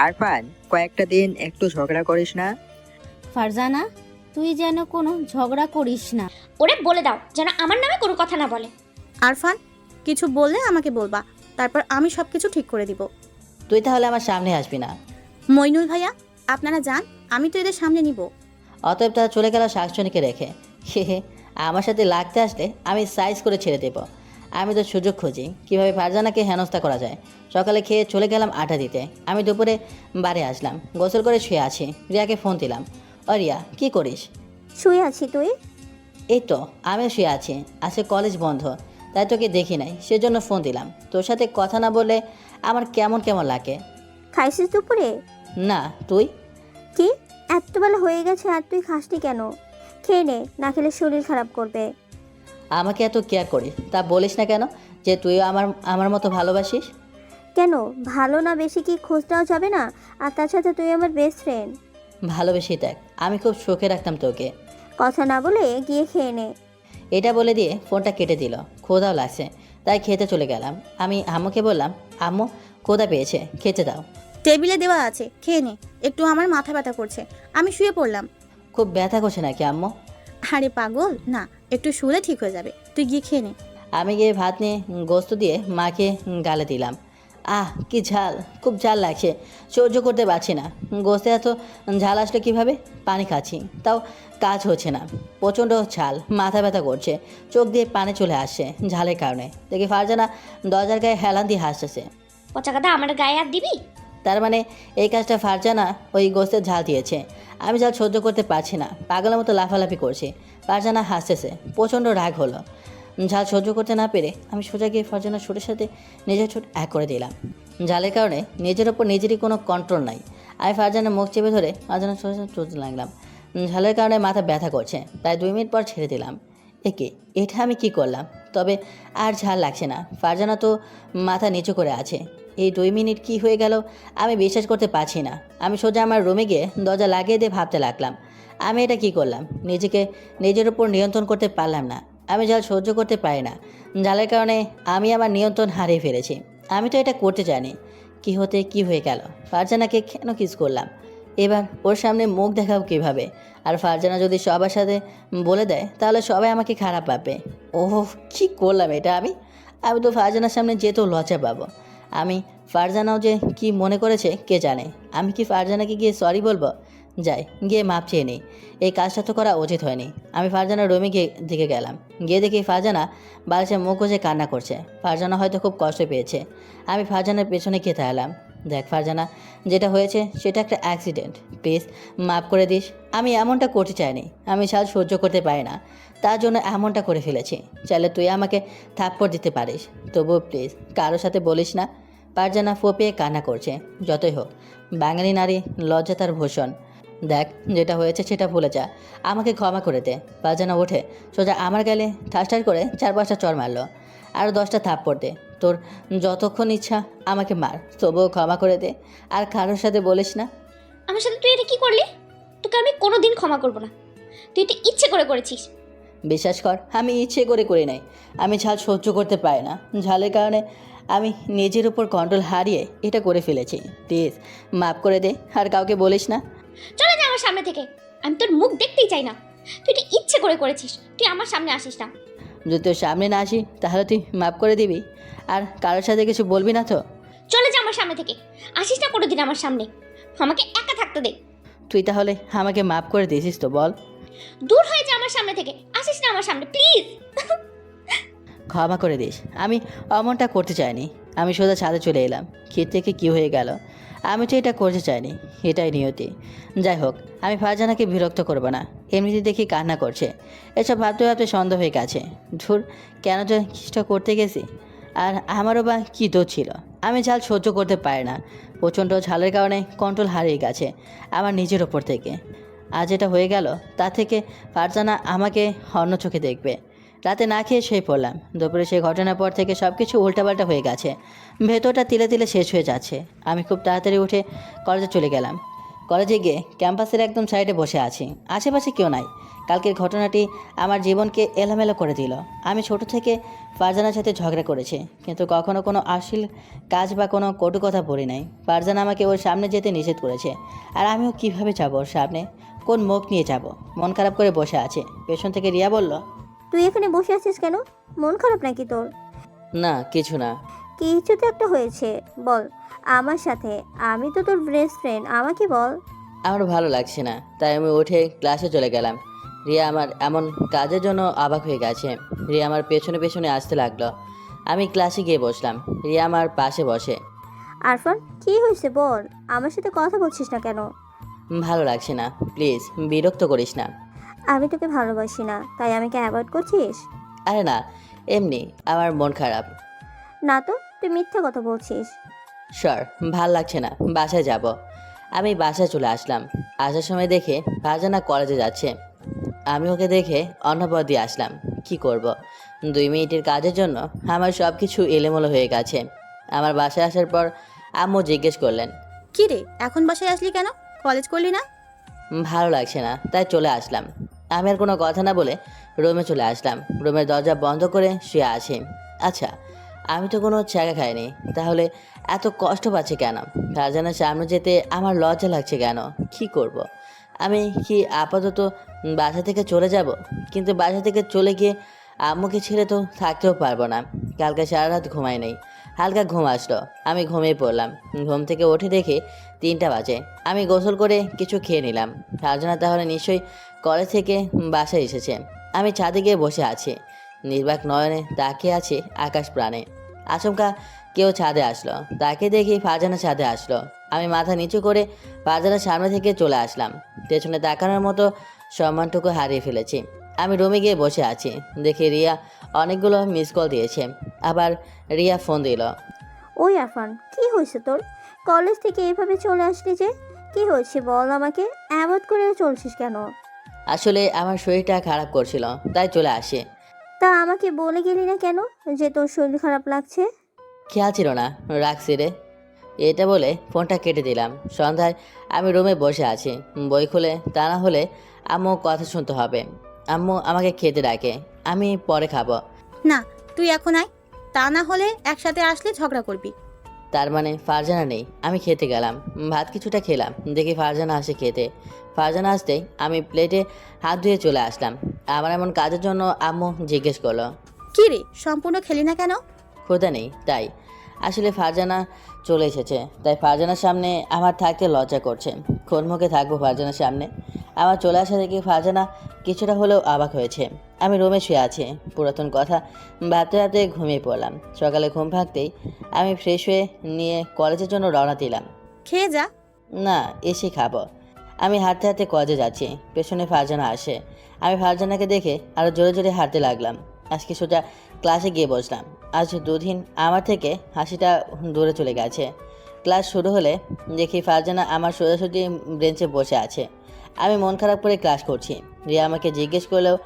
আরফান, কয়েকটা দিন একটু ঝগড়া করিস না। ফারজানা, তুই যেন কোনো ঝগড়া করিস না। ওরে বলে দাও যেন আমার নামে কোনো কথা না বলে। আরফান, কিছু বললে আমাকে বলবা, তারপর আমি সব কিছু ঠিক করে দিব। তুই তাহলে আমার সামনে আসবি না। মইনুল ভাইয়া, আপনারা যান, আমি তো এদের সামনে নিব। অতএব তারা চলে গেল শাকচুনিকে রেখে। হে হে, আমার সাথে লাগতে আসলে আমি সাইজ করে ছেড়ে দেব। আমি তো সুযোগ খুঁজি কীভাবে ফারজানাকে হেনস্থা করা যায়। সকালে খেয়ে চলে গেলাম আটা দিতে। আমি দুপুরে বাড়ি আসলাম, গোসল করে শুয়ে আছি। রিয়াকে ফোন দিলাম। ও রিয়া, কী করিস? শুয়ে আছি। তুই? এই তো আমিও শুয়ে আছি। আজকে কলেজ বন্ধ, তাই তোকে দেখি নাই, সেজন্য ফোন দিলাম। তোর সাথে কথা না বললে আমার কেমন কেমন লাগে। খাইছিস দুপুরে? না, তুই? কি এত বেলা হয়ে গেছে আর তুই খাসনি কেন? খেয়ে নে, না খেলে শরীর খারাপ করবে। আমাকে এত কেয়ার করিস, তা বলিস না কেন যে তুইও আমার মতো ভালোবাসিস? কেন, ভালো না বেশি কি খোঁজ নেওয়া যাবে না? আর তার সাথে তুই আমার বেস্ট ফ্রেন্ড। ভালোবেসেই দেখ, আমি খুব সুখে রাখতাম তোকে। কথা না বলে গিয়ে খেয়ে নে। এটা বলে দিয়ে ফোনটা কেটে দিল। ক্ষুধাও লাগছে, তাই খেতে চলে গেলাম। আমি আম্মুকে বললাম, আম্মু ক্ষুধা পেয়েছে, খেতে দাও। টেবিলে দেওয়া আছে, খেয়ে নে। একটু আমার মাথা ব্যথা করছে, আমি শুয়ে পড়লাম। খুব ব্যথা করছে নাকি আম্মু? আরে পাগল না, একটু শুলে ঠিক হয়ে যাবে। তুই গিয়ে খেয়ে নে। আমি গিয়ে ভাত নিয়ে গোস্ত দিয়ে মাকে গালে দিলাম। কি ঝাল, খুব ঝাল লাগছে, সহ্য করতে পারছি না। গোস্তে এত ঝাল আসলে কীভাবে? পানি খাচ্ছি, তাও কাজ হচ্ছে না। প্রচণ্ড ঝাল, মাথা ব্যথা করছে, চোখ দিয়ে পানি চলে আসছে ঝালের কারণে। দেখি ফারজানা দরজার গায়ে হেলান দিয়ে হাসতেছে। পচা কথা আমার গায়ে আর দিবি? তার মানে এই কাজটা ফারজানা ওই গোস্তের ঝাল দিয়েছে। আমি ঝাল সহ্য করতে পারছি না, পাগলের মতো লাফালাফি করছি। ফারজানা হাসতেছে, প্রচণ্ড রাগ হলো। ঝাল সহ্য করতে না পেরে আমি সোজা গিয়ে ফারজানার ছোটের সাথে নিজের ছোট এক করে দিলাম। ঝালের কারণে নিজের ওপর নিজেরই কোনো কন্ট্রোল নাই। আমি ফারজানার মুখ চেপে ধরে ফারজানার ছোটের সাথে চলতে লাগলাম। ঝালের কারণে মাথা ব্যথা করছে, প্রায় 2 মিনিট পর ছেড়ে দিলাম। এটা আমি কি করলাম? তবে আর ঝাল লাগছে না। ফারজানা তো মাথা নিচু করে আছে। এই 2 মিনিট কি হয়ে গেল আমি বিশ্বাস করতে পারছি না। আমি সোজা আমার রুমে গিয়ে দরজা লাগিয়ে দিয়ে ভাবতে লাগলাম, আমি এটা কি করলাম? নিজের উপর নিয়ন্ত্রণ করতে পারলাম না। আমি ঝাল সহ্য করতে পারি না। ঝালের কারণে আমি আমার নিয়ন্ত্রণ হারিয়ে ফেলেছি। আমি তো এটা করতে জানি। কি হতে কি হয়ে গেল? ফারজানাকে কেন কিস করলাম? এবার ওর সামনে মুখ দেখাও কীভাবে? আর ফারজানা যদি সবার সাথে বলে দেয় তাহলে সবাই আমাকে খারাপ ভাববে। ওহ, কী করলাম এটা আমি তো ফারজানার সামনে যেতেও লজ্জা পাবো। আমি ফারজানাও যে কি মনে করেছে কে জানে। আমি কি ফারজানাকে গিয়ে সরি বলবো? যাই, গিয়ে মাপ চেয়ে নিই। এই কাজটা তো করা উচিত হয়নি। আমি ফারজানার রুমে দিকে গেলাম। গিয়ে দেখি ফারজানা বালিশে মুখ গুজে কান্না করছে। ফারজানা হয়তো খুব কষ্ট পেয়েছে। আমি ফারজানার পেছনে খেতে এলাম। দেখ ফারজানা, যেটা হয়েছে সেটা একটা অ্যাক্সিডেন্ট, প্লিজ মাফ করে দিস। আমি এমনটা করতে চাইনি। আমি ঝাল সহ্য করতে পারি না, তার জন্য এমনটা করে ফেলেছি। চাইলে তুই আমাকে থাপ্পড় দিতে পারিস, তবুও প্লিজ কারোর সাথে বলিস না। ফারজানা ফোঁপিয়ে কান্না করছে। যতই হোক, বাঙালি নারী লজ্জা তার ভূষণ। দেখ, যেটা হয়েছে সেটা ভুলে যা, আমাকে ক্ষমা করে দে। ফারজানা ওঠে সোজা আমার গালে ঠাস করে 4-5টা চড় মারলো। আরও 10টা থাপ্পড় দে, তোর যতক্ষণ ইচ্ছা আমাকে মার, তবুও ক্ষমা করে দে। আর কারোর সাথে বলিস না। আমার সাথে তুই এটা কি করলি? তোকে আমি কোনোদিন ক্ষমা করবো না। তুই এটা ইচ্ছে করে করেছিস। বিশ্বাস কর, আমি ইচ্ছে করে করি নাই। আমি ঝাল সহ্য করতে পারি না। ঝালের কারণে আমি নিজের উপর কন্ট্রোল হারিয়ে এটা করে ফেলেছি। প্লিজ মাফ করে দে, আর কাউকে বলিস না। চলে যা আমার সামনে থেকে। আমি তোর মুখ দেখতেই চাই না। তুই এটা ইচ্ছে করে করেছিস, তুই আমার সামনে আসিস না। যদি তোর সামনে না আসি তাহলে তুই মাফ করে দিবি আর কারোর সাথে কিছু বলবি না তো? চলে যা আমার সামনে থেকে, আসিস না কোনোদিন আমার সামনে। আমাকে একা থাকতে দে। তুই তাহলে আমাকে মাফ করে দিয়েছিস তো বল? দূর হয়ে যা আমার সামনে থেকে, আসিস না আমার সামনে প্লিজ। ক্ষমা করে দিস, আমি অমনটা করতে চাইনি। আমি সোজা ছাদে চলে এলাম। ক্ষীর থেকে কী হয়ে গেল, আমি তো এটা করতে চাইনি, এটাই নিয়তি। যাই হোক, আমি ফারজানাকে বিরক্ত করবো না। এমনিতে দেখি কান্না করছে, এসব ভাবতে ভাবতে সন্দেহ হয়ে গেছে। ধুর, কেন যে কিছুটা করতে গেছি। আর আমারও বা কী দোষ ছিল? আমি ঝাল সহ্য করতে পারি না। প্রচণ্ড ঝালের কারণে কন্ট্রোল হারিয়ে গেছে আমার নিজের ওপর থেকে। আজ এটা হয়ে গেল, তা থেকে ফারজানা আমাকে অন্য চোখে দেখবে। রাতে না খেয়ে শুয়ে পড়লাম। দুপুরে সেই ঘটনার পর থেকে সব কিছু উল্টাপাল্টা হয়ে গেছে। ভেতরটা তিলে তিলে শেষ হয়ে যাচ্ছে। আমি খুব তাড়াতাড়ি উঠে কলেজে চলে গেলাম। কলেজে গিয়ে ক্যাম্পাসের একদম সাইডে বসে আছি, আশেপাশে কেউ নাই। কালকের ঘটনাটি আমার জীবনকে এলোমেলো করে দিল। আমি ছোট থেকে ফারজানার সাথে ঝগড়া করেছি, কিন্তু কখনো কোনো অশ্লীল কাজ বা কোনো কটু কথা বলি নাই। ফারজানা আমাকে ওর সামনে যেতে নিষেধ করেছে, আর আমিও কিভাবে যাব ওর সামনে? কোন মুখ নিয়ে যাব? মন খারাপ করে বসে আছে। পেছন থেকে রিয়া বলল, তুই এখানে বসে আছিস কেন? মন খারাপ নাকি তোর? না কিছু না। কিছু তো একটা হয়েছে, বল আমার সাথে। আমি তো তোর বেস্ট ফ্রেন্ড, আমাকে বল। আমার ভালো লাগছে না, তাই আমি উঠে ক্লাসে চলে গেলাম। রিয়া আমার এমন কাজের জন্য অবাক হয়ে গেছে। রিয়া আমার পেছনে পেছনে আসতে লাগলো। আমি ক্লাসে গিয়ে বসলাম। রিয়া আমার পাশে বসে। আরফান, কি হয়েছে বল? আমার সাথে কথা বলছিস না কেন? ভালো লাগছে না, প্লিজ বিরক্ত করিস না। আমি তোকে ভালোবাসি না, তাই আমাকে অ্যাভয়েড করছিস? আরে না, এমনি আমার মন খারাপ। না তো, তুই মিথ্যা কথা বলছিস। স্যার, ভাল লাগছে না, বাসায় যাব। আমি বাসায় চলে আসলাম। আসার সময় দেখে ফারজানা কলেজে যাচ্ছে। আমি ওকে দেখে অন্যপর দিয়ে আসলাম। কি করব? 2 মিনিটের কাজের জন্য আমার সব কিছু এলোমেলো হয়ে গেছে। আমার বাসায় আসার পর আম্মু জিজ্ঞেস করলেন, কি রে, এখন বাসায় আসলি কেন? কলেজ করলি না? ভালো লাগছে না, তাই চলে আসলাম। আমি আর কোনো কথা না বলে রুমে চলে আসলাম। রুমের দরজা বন্ধ করে শুয়ে আছি। আচ্ছা, আমি তো কোনো জায়গা খাইনি, তাহলে এত কষ্ট পাচ্ছি কেন? ফারজানার সামনে যেতে আমার লজ্জা লাগছে কেন? কি করব? আমি কি আপাতত বাসা থেকে চলে যাব? কিন্তু বাসা থেকে চলে গিয়ে আম্মুকে ছেড়ে তো থাকতেও পারবো না। কালকে সারা রাত ঘুমাই নেই, হালকা ঘুম আসলো। আমি ঘুমিয়ে পড়লাম। ঘুম থেকে উঠে দেখি 3টা বাজে। আমি গোসল করে কিছু খেয়ে নিলাম। ফারজানা তাহলে নিশ্চয়ই কলেজ থেকে বাসায় এসেছে। আমি ছাদে গিয়ে বসে আছি, নির্বাক নয়নে তাকিয়ে আছি আকাশ প্রাণে। আচমকা কেউ ছাদে আসলো। তাকে দেখি ফারজানা ছাদে আসলো। আমি মাথা নিচু করে ফারজানার সামনে থেকে চলে আসলাম। পেছনে তাকানোর মতো সম্মানটুকু হারিয়ে ফেলেছি। আমি রুমে গিয়ে বসে আছি। দেখি রিয়া অনেকগুলো মিস কল দিয়েছে। আবার রিয়া ফোন দিল। ওই আরফান, কি হয়েছে তোর? কলেজ থেকে এভাবে চলে আসলি যে? কি হয়েছে বল আমাকে। অ্যাভয়েড করে চলছিস কেন? আসলে আমার শরীরটা খারাপ করছিল, তাই চলে আসি। তা আমাকে বলে গেলি না কেন যে তোর শরীর খারাপ লাগছে? খেয়াল ছিল না, রাখছি রে। এটা বলে ফোনটা কেটে দিলাম। সন্ধ্যায় আমি রুমে বসে আছি, বই খুলে। তা না হলে আম্মু কথা শুনতে হবে। আম্মু আমাকে খেতে ডাকে, আমি পরে খাবো। না, তুই এখন আয়, তা না হলে একসাথে আসলে ঝগড়া করবি। তার মানে ফারজানা নেই। আমি খেতে গেলাম, ভাত কিছুটা খেলাম। দেখি ফারজানা আসে খেতে। ফারজানা আসতেই আমি প্লেটে হাত ধুয়ে চলে আসলাম। আমার এমন কাজের জন্য আম্মু জিজ্ঞেস করলো, কি রে, সম্পূর্ণ খেলি না কেন? ক্ষুধা নেই তাই। আসলে ফারজানা চলে এসেছে, তাই ফারজানার সামনে আমার থাকতে লজ্জা করছে। কোন মুখে থাকবো ফারজানার সামনে? আমার চলে আসা দেখে ফারজানা কিছুটা হলেও অবাক হয়েছে। আমি রুমে শুয়ে আছি, পুরাতন কথা ভাবতে ভাবতে ঘুমিয়ে পড়লাম। সকালে ঘুম ভাঙতেই আমি ফ্রেশ হয়ে নিয়ে কলেজের জন্য রওনা দিলাম। খেয়ে যা। না, এসে খাবো। আমি হাঁটতে হাঁটতে কলেজে যাচ্ছি। পেছনে ফারজানা আসে। আমি ফারজানাকে দেখে আরও জোরে জোরে হাঁটতে লাগলাম। আজকে সোজা ক্লাসে গিয়ে বসলাম। আজ 2 দিন আমার থেকে হাসিটা দূরে চলে গেছে। ক্লাস শুরু হলে দেখি ফারজানা আমার সোজাসুজি বেঞ্চে বসে আছে। আমি মন খারাপ করে ক্লাস করছি। রিয়া আমাকে জিজ্ঞেস করলেও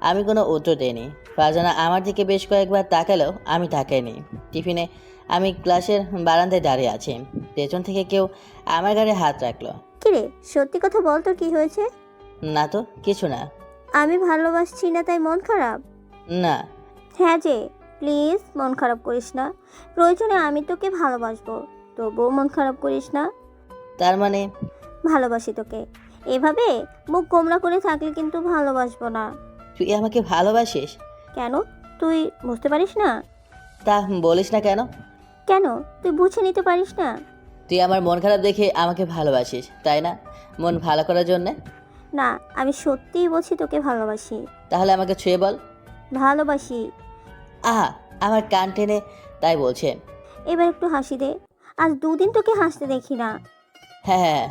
আমি কোনো উত্তর দিইনি। ফারজানা আমার দিকে বেশ কয়েকবার তাকালেও আমি তাকাইনি। টিফিনে আমি ক্লাসের বারান্দায় দাঁড়িয়ে আছি। পেছন থেকে কেউ আমার গাড়ি হাত রাখলো। কিরে, সত্যি কথা বল, তোর কি হয়েছে? না তো, কিছু না। আমি ভালোবাসছি না তাই মন খারাপ? না। হ্যাঁ যে, প্লিজ মন খারাপ করিস না। প্রয়োজনে আমি তোকে ভালোবাসবো, তবুও মন খারাপ করিস না। তার মানে? ভালোবাসি তোকে, এভাবে মুখ গোমরা করে থাকলে কিন্তু ভালোবাসবো না। তুই আমাকে ভালোবাসিস? কেন, তুই বুঝতে পারিস না? তা বলিস না কেন? কেন তুই বুঝে নিতে পারিস না? তুই আমার মন খারাপ দেখে আমাকে ভালোবাসিস, তাই না? মন ভালো করার জন্যে? না, আমি সত্যিই বলছি তোকে ভালোবাসি। তাহলে আমাকে ছুঁয়ে বল। ভালোবাসি। আহা, আমার কান টেনে তাই বলছে। এবার একটু হাসি দে, আজ 2 দিন তোকে হাসতে দেখি না। হ্যাঁ হ্যাঁ হ্যাঁ।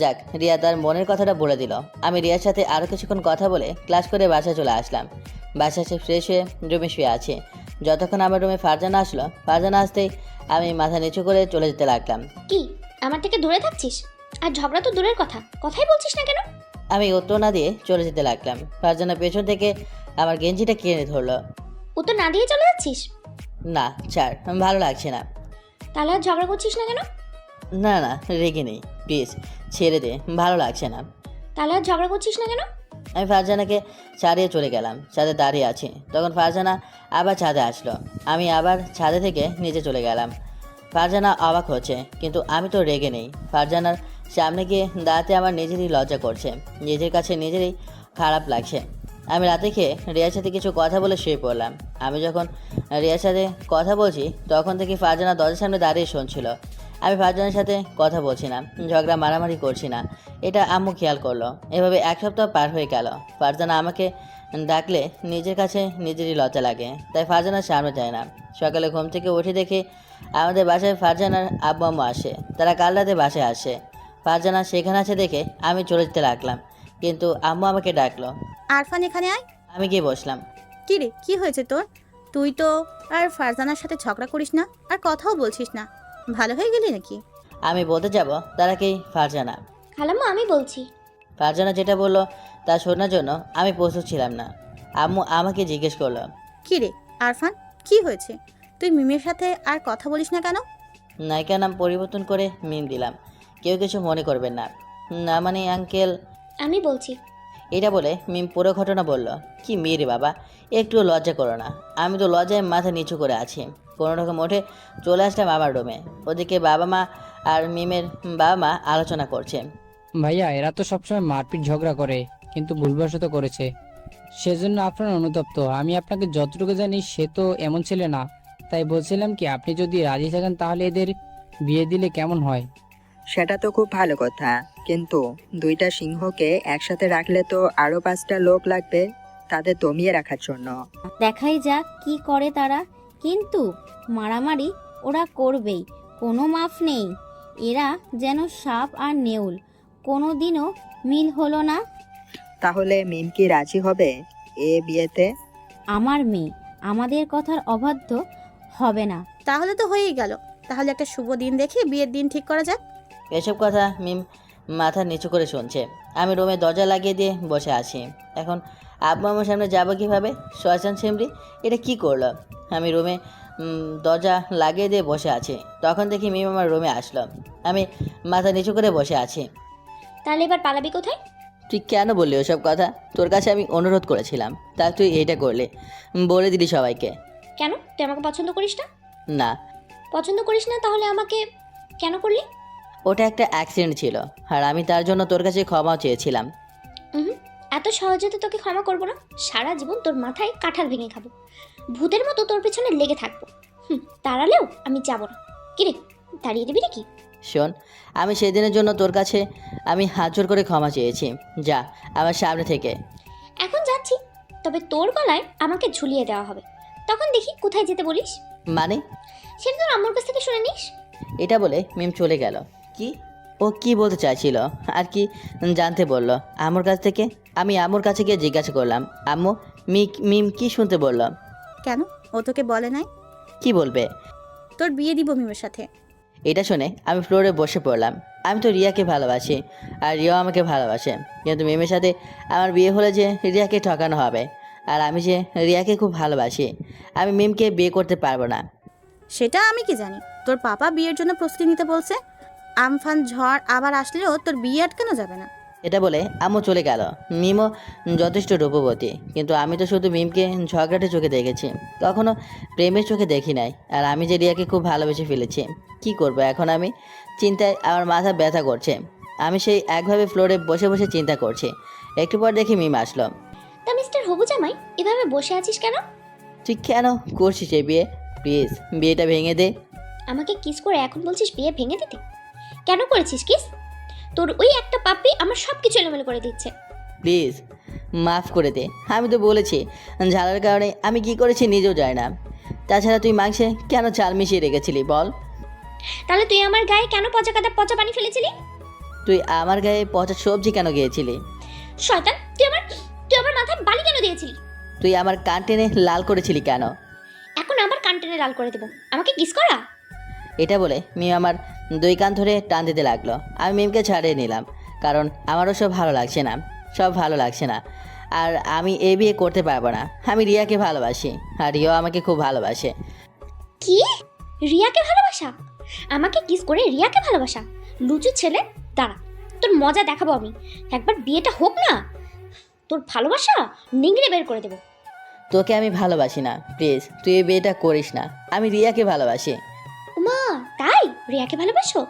যাক, রিয়া তার মনের কথাটা বলে দিল। আমি রিয়ার সাথে আরও কিছুক্ষণ কথা বলে ক্লাস করে বাসায় চলে আসলাম। বাসায় এসে ফ্রেশ হয়ে রুমে শুয়ে আছি। যতক্ষণ আমার রুমে ফারজানা আসলো, ফারজানা আসতেই আমি মাথা নিচু করে চলে যেতে লাগলাম। কি আমার থেকে দূরে থাকছিস? আর ঝগড়া তো দূরের কথা, কথাই বলছিস না কেন? আমি উত্তর না দিয়ে চলে যেতে লাগলাম। ফারজানা পেছন থেকে আমার গেঞ্জিটা কিনে ধরলো। উত্তর না দিয়ে চলে যাচ্ছিস? না ছাড়, ভালো লাগছে না। তাহলে আর ঝগড়া করছিস না কেন? না না, রেগে নেই, প্লিজ ছেড়ে দে, ভালো লাগছে না। তাহলে আর ঝগড়া করছিস না কেন? আমি ফারজানাকে ছাড়িয়ে চলে গেলাম। ছাদে দাঁড়িয়ে আছি, তখন ফারজানা আবার ছাদে আসলো। আমি আবার ছাদে থেকে নিচে চলে গেলাম। ফারজানা অবাক হচ্ছে, কিন্তু আমি তো রেগে নেই। ফারজানার সামনে গিয়ে দাঁড়াতে আমার নিজেরই লজ্জা করছে, নিজের কাছে নিজেরই খারাপ লাগছে। আমি রাতে খেয়ে রিয়ার সাথে কিছু কথা বলে শুয়ে পড়লাম। আমি যখন রিয়ার সাথে কথা বলছি, তখন থেকে ফারজানা দরজার সামনে দাঁড়িয়ে শুনছিল। আমি ফারজানার সাথে কথা বলছি না, ঝগড়া মারামারি করছি না, এটা আম্মু খেয়াল করলো। এভাবে 1 সপ্তাহ পার হয়ে গেল। ফারজানা আমাকে ডাকলে নিজের কাছে নিজেরই লজ্জা লাগে, তাই ফারজানার সামনে যায় না। সকালে ঘুম থেকে উঠে দেখি আমাদের বাসায় ফারজানার আব্বু আম্মু আসে। তারা কাল রাতে বাসায় আসে। ফারজানা সেখানে আছে দেখে আমি চলে যেতে লাগলাম, কিন্তু আম্মু আমাকে ডাকলো। আরফান এখানে আয়। আমি গিয়ে বসলাম। কি রে, কি হয়েছে তোর? তুই তো আর ফারজানার সাথে ঝগড়া করিস না, আর কথাও বলছিস না, ভালো হয়ে গেলি নাকি? আমি বলতে যাব, তারা কি ফারজানা। খালাম্মা আমি বলছি। ফারজানা যেটা বললো তা শোনার জন্য আমি প্রস্তুত ছিলাম না। আম্মু আমাকে জিজ্ঞেস করলো, কি রে আরফান, কি হয়েছে? তুই মিমের সাথে আর কথা বলিস না কেন? নায়িকার নাম পরিবর্তন করে মিম দিলাম, কেউ কিছু মনে করবেন না। না মানে আঙ্কেল। আমি বলছি। এটা বলে মিম পুরো ঘটনা বলল। কি মেয়ে বাবা, একটু লজ্জা করো না। আমি তো লজ্জায় মাথা নিচু করে আছি। কোনো রকম উঠে চলে আসলাম আমার রুমে। ওদিকে বাবা মা আর মিমের বাবা মা আলোচনা করছে। ভাইয়া, এরা তো সবসময় মারপিট ঝগড়া করে, কিন্তু ভুলবশত করেছে, সেজন্য আপনার অনুতপ্ত। আমি আপনাকে যতটুকু জানি সে তো এমন ছেলে না, তাই বলছিলাম কি আপনি যদি রাজি থাকেন তাহলে এদের বিয়ে দিলে কেমন হয়? সেটা তো খুব ভালো কথা, কিন্তু 2টা সিংহকে একসাথে রাখলে তো আরো 5টা লোক লাগবে তাদের দমিয়ে রাখার জন্য। দেখাই যাক কি করে তারা, কিন্তু মারামারি ওরা করবেই, কোনো মাফ নেই। এরা যেন সাপ আর নেউল, কোনো দিনও মিল হলো না। তাহলে মিম কি রাজি হবে এ বিয়েতে? আমার মেয়ে আমাদের কথার অবাধ্য হবে না। তাহলে তো হয়েই গেল। তাহলে একটা শুভ দিন দেখে বিয়ের দিন ঠিক করা যাক। এসব কথা মিম মাথা নিচু করে শুনছে। আমি রুমে দরজা লাগিয়ে দিয়ে বসে আছি। এখন আব্বু আমার সামনে যাবো কীভাবে? শয়তান ছেমরি, এটা কি করলো? আমি রুমে দরজা লাগিয়ে দিয়ে বসে আছি। তখন দেখি মিম আমার রুমে আসলো। আমি মাথা নিচু করে বসে আছি। তাহলে এবার পালাবি কোথায়? তুই কেন বললি ওসব কথা? তোর কাছে আমি অনুরোধ করেছিলাম, তা তুই এইটা করলি, বলে দিলি সবাইকে। কেন? তুই আমাকে পছন্দ করিস না? না, পছন্দ করিস না তাহলে আমাকে কেন করলি? ওটা একটা অ্যাক্সিডেন্ট ছিল, আর আমি তার জন্য তোর কাছে ক্ষমাও চেয়েছিলাম। এত সহজে তো তোকে ক্ষমা করবো না। সারা জীবন তোর মাথায় কাঁঠাল ভেঙে খাবো, ভূতের মতো তোর পেছনে লেগে থাকবো। তাড়ালেও আমি যাবো না। কিরে, দাঁড়িয়ে দিবি নাকি? শোন, আমি সেদিনের জন্য তোর কাছে আমি হাত জোর করে ক্ষমা চেয়েছি। যা আমার সামনে থেকে। এখন যাচ্ছি, তবে তোর গলায় আমাকে ঝুলিয়ে দেওয়া হবে। তখন দেখি কোথায় যেতে বলিস। মানে? সেটা তোর আম্মুর কাছ থেকে শুনে নিস। এটা বলে মিম চলে গেল। কি ও কি বলতে চাইছিল আর কি জানতে বললো আম্মুর কাছ থেকে? আমি আম্মুর কাছে গিয়ে জিজ্ঞাসা করলাম, আম্মু মিম কি শুনতে বললো? কেন, ও তোকে বলে নাই? কি বলবে? তোর বিয়ে দিব মিমের সাথে। এটা শুনে আমি ফ্লোরে বসে পড়লাম। আমি তো রিয়াকে ভালোবাসি, আর রিয়াও আমাকে ভালোবাসে, কিন্তু মিমের সাথে আমার বিয়ে হলে যে রিয়াকে ঠকানো হবে। আর আমি যে রিয়াকে খুব ভালোবাসি, আমি মিমকে বিয়ে করতে পারবো না। সেটা আমি কি জানি? তোর পাপা বিয়ের জন্য প্রস্তুতি নিতে বলছে। আমফান ঝড় আবার আসলেও তোর বিয়ে আটকানো যাবে না। এটা বলে আম্মু চলে গেল। মিমও যথেষ্ট রূপবতী, কিন্তু আমি তো শুধু মিমকে ঝগড়াটে চোখে দেখেছি, কখনো প্রেমের চোখে দেখি নাই। আর আমি যে রিয়াকে খুব ভালোবেসে ফেলেছি। কি করব এখন আমি? চিন্তায় আমার মাথা ব্যথা করছে। আমি সেই একভাবে ফ্লোরে বসে বসে চিন্তা করছি। একটু পর দেখি মিম আসলো। তা মিস্টার হবু জামাই এভাবে বসে আছিস কেন? তুই কেন করছিস এই বিয়ে? প্লিজ বিয়েটা ভেঙে দে। আমাকে কিস করে এখন বলছিস বিয়ে ভেঙে দিতে? কেন করেছিস কিস? তোর ওই একটা পাপ্পি আমার সব কিছু এলোমেলো করে দিচ্ছে। প্লিজ মাফ করে দে। আমি তো বলেছি ঝালের কারণে আমি কি করেছি নিজেও জানি না। তাছাড়া তুই মাংসে কেন চাল মিশিয়ে রেখেছিলি বল? তাহলে তুই আমার গায়ে কেন পচা কাদা পচা পানি ফেলেছিলি? তুই আমার গায়ে পচা সবজি কেন গিয়েছিলি? শয়তান, তুই আমার মাথায় বালি কেন দিয়েছিলি? তুই আমার কান টেনে লাল করেছিলি কেন? এখন আবার কান টেনে লাল করে দেবো। আমাকে কিস করা? এটা বলে মিম আমার দুই কান ধরে টান দিতে লাগলো। আমি মিমকে ছাড়িয়ে নিলাম, কারণ আমারও সব ভালো লাগছে না, সব ভালো লাগছে না। আর আমি এই বিয়ে করতে পারবো না। আমি রিয়াকে ভালোবাসি, আর রিয়াও আমাকে খুব ভালোবাসে। কি? রিয়াকে ভালোবাসা? আমাকে কিস করে রিয়াকে ভালোবাসা? লুচু ছেলে, দাঁড়া, তোর মজা দেখাবো আমি। একবার বিয়েটা হোক না, তোর ভালোবাসা নিংড়ে বের করে দেবো। তোকে আমি ভালোবাসি না, প্লিজ তুই এই বিয়েটা করিস না। আমি রিয়াকে ভালোবাসি। মা, তাই রিয়াকে ভালোবাসো?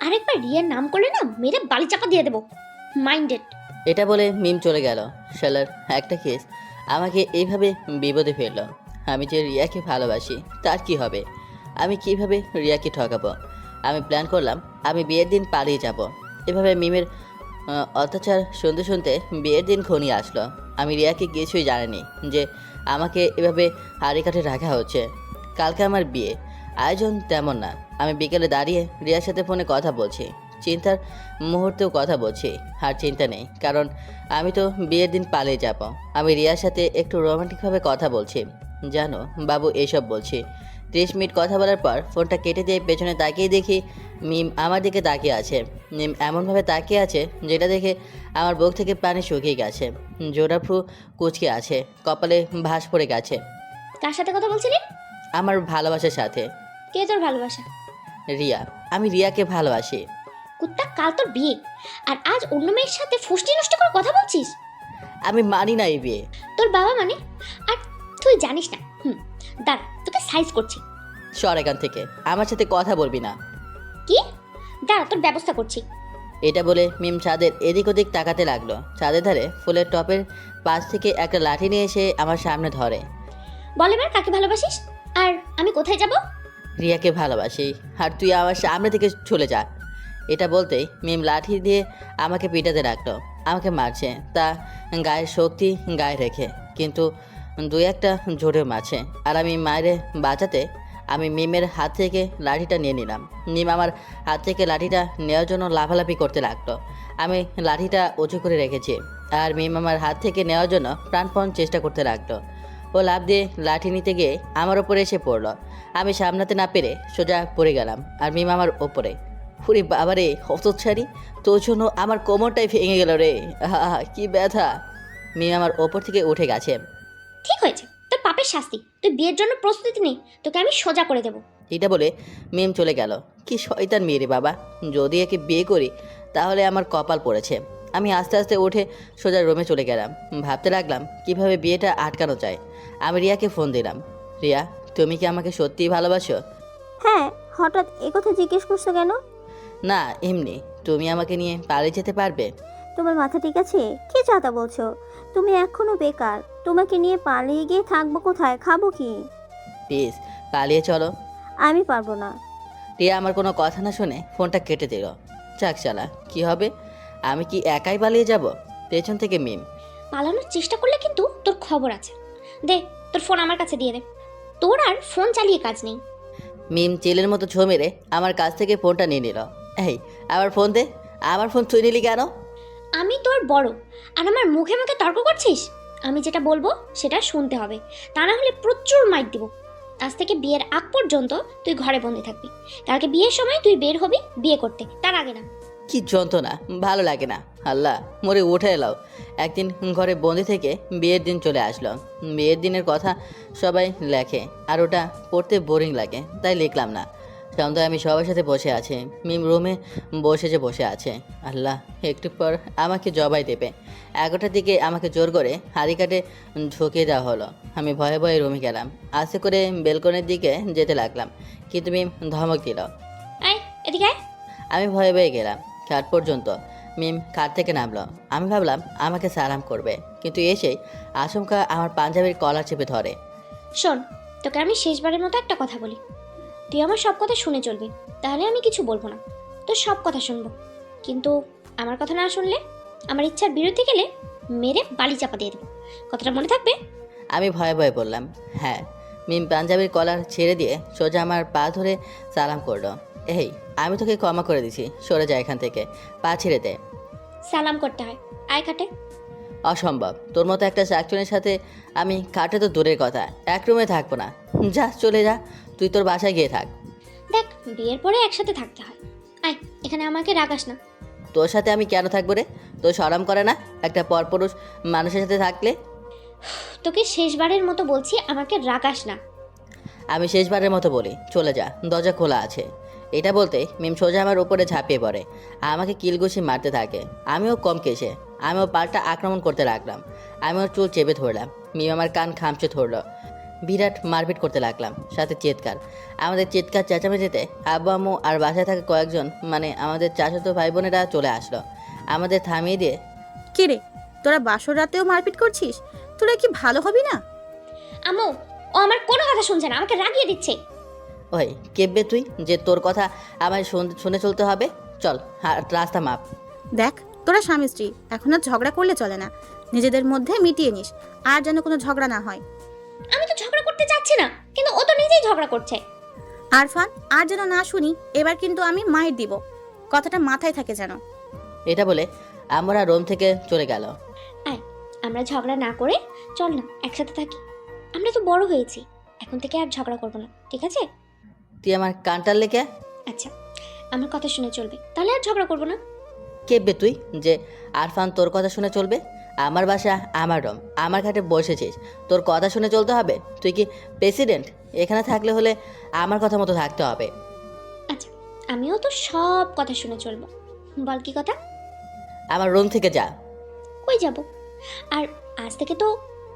আরেকবার রিয়ার নাম করলে না মেরে বালি চাপা দিয়ে দেবো। মাইন্ডেড। এটা বলে মিম চলে গেল। শালার একটা কেস আমাকে এইভাবে বিপদে ফেললো। আমি যে রিয়াকে ভালোবাসি তার কি হবে? আমি কিভাবে রিয়াকে ঠকাবো? আমি প্ল্যান করলাম আমি বিয়ের দিন পালিয়ে যাব। এভাবে মিমের অত্যাচার শুনতে শুনতে বিয়ের দিন ঘনিয়ে আসলো। আমি রিয়াকে কিছুই জানিনি যে আমাকে এভাবে হাড়ি কাঠে রাখা হচ্ছে। কালকে আমার বিয়ে, আয়োজন তেমন না। আমি বিকেলে দাঁড়িয়ে রিয়ার সাথে ফোনে কথা বলছি, চিন্তার মুহূর্তেও কথা বলছি। আর চিন্তা নেই, কারণ আমি তো বিয়ের দিন পালিয়ে যাব। আমি রিয়ার সাথে একটু রোমান্টিকভাবে কথা বলছি, জানো বাবু, এইসব বলছি। 30 মিনিট কথা বলার পর ফোনটা কেটে দিয়ে পেছনে তাকিয়ে দেখি মিম আমার দিকে তাকিয়ে আছে। মিম এমনভাবে তাকিয়ে আছে যেটা দেখে আমার বুক থেকে পানি শুকিয়ে গেছে। জোড়া ফ্রু কুচকে আছে, কপালে ভাঁজ পড়ে গেছে। কার সাথে কথা বলছিলি? আমার ভালোবাসার সাথে। কে তোর ভালোবাসা? রিয়া। আমি রিয়াকে ভালোবাসি। কুত্তা, কাল তোর বিয়ে, আর আজ অন্য মেয়ের সাথে ফুষ্টি নষ্ট করে কথা বলছিস? আমি মানি না এই বিয়ে। তোর বাবা মানে? আর তুই জানিস না। দাঁড়া, তোকে সাইজ করছি। সর এখান থেকে, আমার সাথে কথা বলবি না। কি? দাঁড়া, তোর ব্যবস্থা করছি। এটা বলে মিম ছাদের এদিক ওদিক তাকাতে লাগলো। ছাদের ধারে ফুলের টপের পাশ থেকে একটা লাঠি নিয়ে এসে আমার সামনে ধরে। বল এবার কাকে ভালোবাসিস, আর আমি কোথায় যাব? রিয়াকে ভালোবাসি, আর তুই আমার সামনে থেকে চলে যা। এটা বলতেই মিম লাঠি দিয়ে আমাকে পিটাতে লাগলো। আমাকে মারছে, তা গায়ের শক্তি গায়ে রেখে, কিন্তু দুই একটা জোরেও মারছে। আর আমি মায়েরে বাঁচাতে আমি মিমের হাত থেকে লাঠিটা নিয়ে নিলাম। মিম আমার হাত থেকে লাঠিটা নেওয়ার জন্য লাফালাফি করতে লাগলো। আমি লাঠিটা উঁচু করে রেখেছি, আর মিম আমার হাত থেকে নেওয়ার জন্য প্রাণপণ চেষ্টা করতে লাগলো। ও লাফ দিয়ে লাঠি নিতে গিয়ে আমার ওপরে এসে পড়লো। আমি সামলাতে না পেরে সোজা পড়ে গেলাম, আর মিম আমার ওপরে। ওরে বাবারে, হতচ্ছাড়ি, তোর জন্য আমার কোমরটাই ভেঙে গেল রে। আহা, কি ব্যথা। মিম আমার ওপর থেকে উঠে গেছে। ঠিক হয়েছে, তোর পাপের শাস্তি। তুই বিয়ের জন্য প্রস্তুতি নেই, তোকে আমি সোজা করে দেবো। এটা বলে মিম চলে গেল। কি শয়তান মেয়ে রে বাবা, যদি একে বিয়ে করি তাহলে আমার কপাল পড়েছে। আমি আস্তে আস্তে উঠে সোজা রুমে চলে গেলাম। ভাবতে লাগলাম কিভাবে বিয়েটা আটকানো যায়। আমি রিয়াকে ফোন দিলাম। রিয়া, তুমি কি আমাকে সত্যিই ভালোবাসো? হ্যাঁ, হঠাৎ একথা জিজ্ঞেস করছো কেন? না, এমনি। তুমি আমাকে নিয়ে পালিয়ে যেতে পারবে? তোমার মাথা ঠিক আছে? কি চাতা বলছো? তুমি এখনো বেকার, তোমাকে নিয়ে পালিয়ে গিয়ে থাকবো কোথায়, খাবো কি? প্লিজ পালিয়ে চলো। আমি পারবো না। রিয়া আমার কোনো কথা না শুনে ফোনটা কেটে দিল। চাক শালা, কি হবে? আমি কি একাই পালিয়ে যাব? পেছন থেকে মিম। পালানোর চেষ্টা করলে কিন্তু তোর খবর আছে। দে, তোর ফোন আমার কাছে দিয়ে দে। তোর আর ফোন চালিয়ে কাজ নেই। মিম চেলের মতো ছো মেরে আমার কাছ থেকে ফোনটা নিয়ে নিল। এই, আমার ফোন দে। আমার ফোন তুই নিলি কেন? আমি তোর বড়, আর আমার মুখে মুখে তর্ক করছিস? আমি যেটা বলবো সেটা শুনতে হবে, তা না হলে প্রচুর মাইর দিব। আজ থেকে বিয়ের আগ পর্যন্ত তুই ঘরে বন্দি থাকবি। কালকে বিয়ের সময় তুই বের হবি বিয়ে করতে, তার আগে না। কি যন্ত্রণা, ভালো লাগে না। আল্লাহ, মরে উঠে এলাও। একদিন ঘরে বন্দি থেকে বিয়ের দিন চলে আসলো। বিয়ের দিনের কথা সবাই লেখে, আর ওটা পড়তে বোরিং লাগে, তাই লিখলাম না। সন্ধ্যায় আমি সবার সাথে বসে আছি। মিম রুমে বসে আছে। আল্লাহ, একটু পর আমাকে জবাই দেবে। 11টার দিকে আমাকে জোর করে হাড়ি কাটে ঢুকিয়ে দেওয়া হলো। আমি ভয়ে ভয়ে রুমে গেলাম। আস্তে করে বেলকনির দিকে যেতে লাগলাম, কিন্তু মিম ধমক দিল। আয় এদিকে আয়। আমি ভয়ে ভয়ে গেলাম। কাঠ পর্যন্ত মিম কার থেকে নামলো। আমি ভাবলাম আমাকে সালাম করবে, কিন্তু এসেই আচমকা আমার পাঞ্জাবির কলার চেপে ধরে। শোন, তোকে আমি শেষবারের মতো একটা কথা বলি, তুই আমার সব কথা শুনে চলবি, তাহলে আমি কিছু বলবো না, তোর সব কথা শুনবো। কিন্তু আমার কথা না শুনলে, আমার ইচ্ছার বিরুদ্ধে গেলে মেরে বালি চাপা দিয়ে দেবো, কথাটা মনে থাকবে? আমি ভয়ে ভয়ে বললাম, হ্যাঁ। মিম পাঞ্জাবির কলার ছেড়ে দিয়ে সোজা আমার পা ধরে সালাম করলো। এই, আমি তোকে ক্ষমা করে দিছি, সরে যা এখান থেকে, পা ছেড়ে দে। সালাম করতে হয়, আয় খাটে। অসম্ভব, তোর মতো একটা শাকচুনির সাথে আমি কাটে তো দূরের কথা, এক রুমে থাকবো না। যা, চলে যা, তুই তোর বাসায় গিয়ে থাক। দেখ, বিয়ের পরে একসাথে থাকতে হয়, আয়, এখানে আমাকে রাগাস না। তোর সাথে আমি কেন থাকবো রে? তোর শরম করে না একটা পরপুরুষ মানুষের সাথে থাকলে? তোকে শেষবারের মতো বলছি, আমাকে রাগাস না। আমি শেষবারের মতো বলি, চলে যা, দরজা খোলা আছে। এটা বলতে মিম সোজা আমার উপরে ঝাঁপিয়ে পড়ে, আমাকে কিলঘুষি মারতে থাকে। আমিও কম কেসে, আমিও পাল্টা আক্রমণ করতে লাগলাম। আমি ওর চুল চেপে ধরলাম, মিম আমার কান খামচে ধরলো। বিরাট মারপিট করতে লাগলাম, সাথে চিৎকার। আমাদের চিৎকার চেঁচামেচিতে আব্বু আম্মু আর বাসায় থাকা কয়েকজন, মানে আমাদের চাচাতো ভাই বোনেরা চলে আসলো। আমাদের থামিয়ে দিয়ে, কে রে, তোরা বাসর রাতেও মারপিট করছিস? তোরা কি ভালো হবি না? আম্মু, ও আমার কোনো কথা শুনছে না, আমাকে রাগিয়ে দিচ্ছে। ওই কেব্বে তুই যে তোর কথা আমায় শুনে চলতে হবে? চল, রাস্তা মাপ। দেখ, তোরা স্বামী স্ত্রী, এখন আর ঝগড়া করলে চলে না, নিজেদের মধ্যে মিটিয়ে নিস, আর যেন কোনো ঝগড়া না হয়। আমি তো ঝগড়া করতে চাচ্ছি না, কিন্তু ও তো নিজেই ঝগড়া করছে। আরফান, আর যেন না শুনি, এবার কিন্তু আমি মায়ের দিব, কথাটা মাথায় থাকে যেন। এটা বলে আমরা রুম থেকে চলে গেল। আয়, আমরা ঝগড়া না করে চল না একসাথে থাকি। আমরা তো বড় হয়েছি, এখন থেকে আর ঝগড়া করবো না, ঠিক আছে? তুই আমার কানটার লেগে? আচ্ছা, আমার কথা শুনে চলবে, তাহলে আর ঝগড়া করবো না। কেব্বে তুই যে আরফান তোর কথা শুনে চলবে? আমার বাসা, আমার রুম, আমার ঘাটে বসেছিস, তোর কথা শুনে চলতে হবে? তুই কি প্রেসিডেন্ট? এখানে থাকলে হলে আমার কথা মতো থাকতে হবে। আচ্ছা, আমিও তো সব কথা শুনে চলবো। বল কি কথা? আমার রুম থেকে যা। কই যাব? আর আজ থেকে তো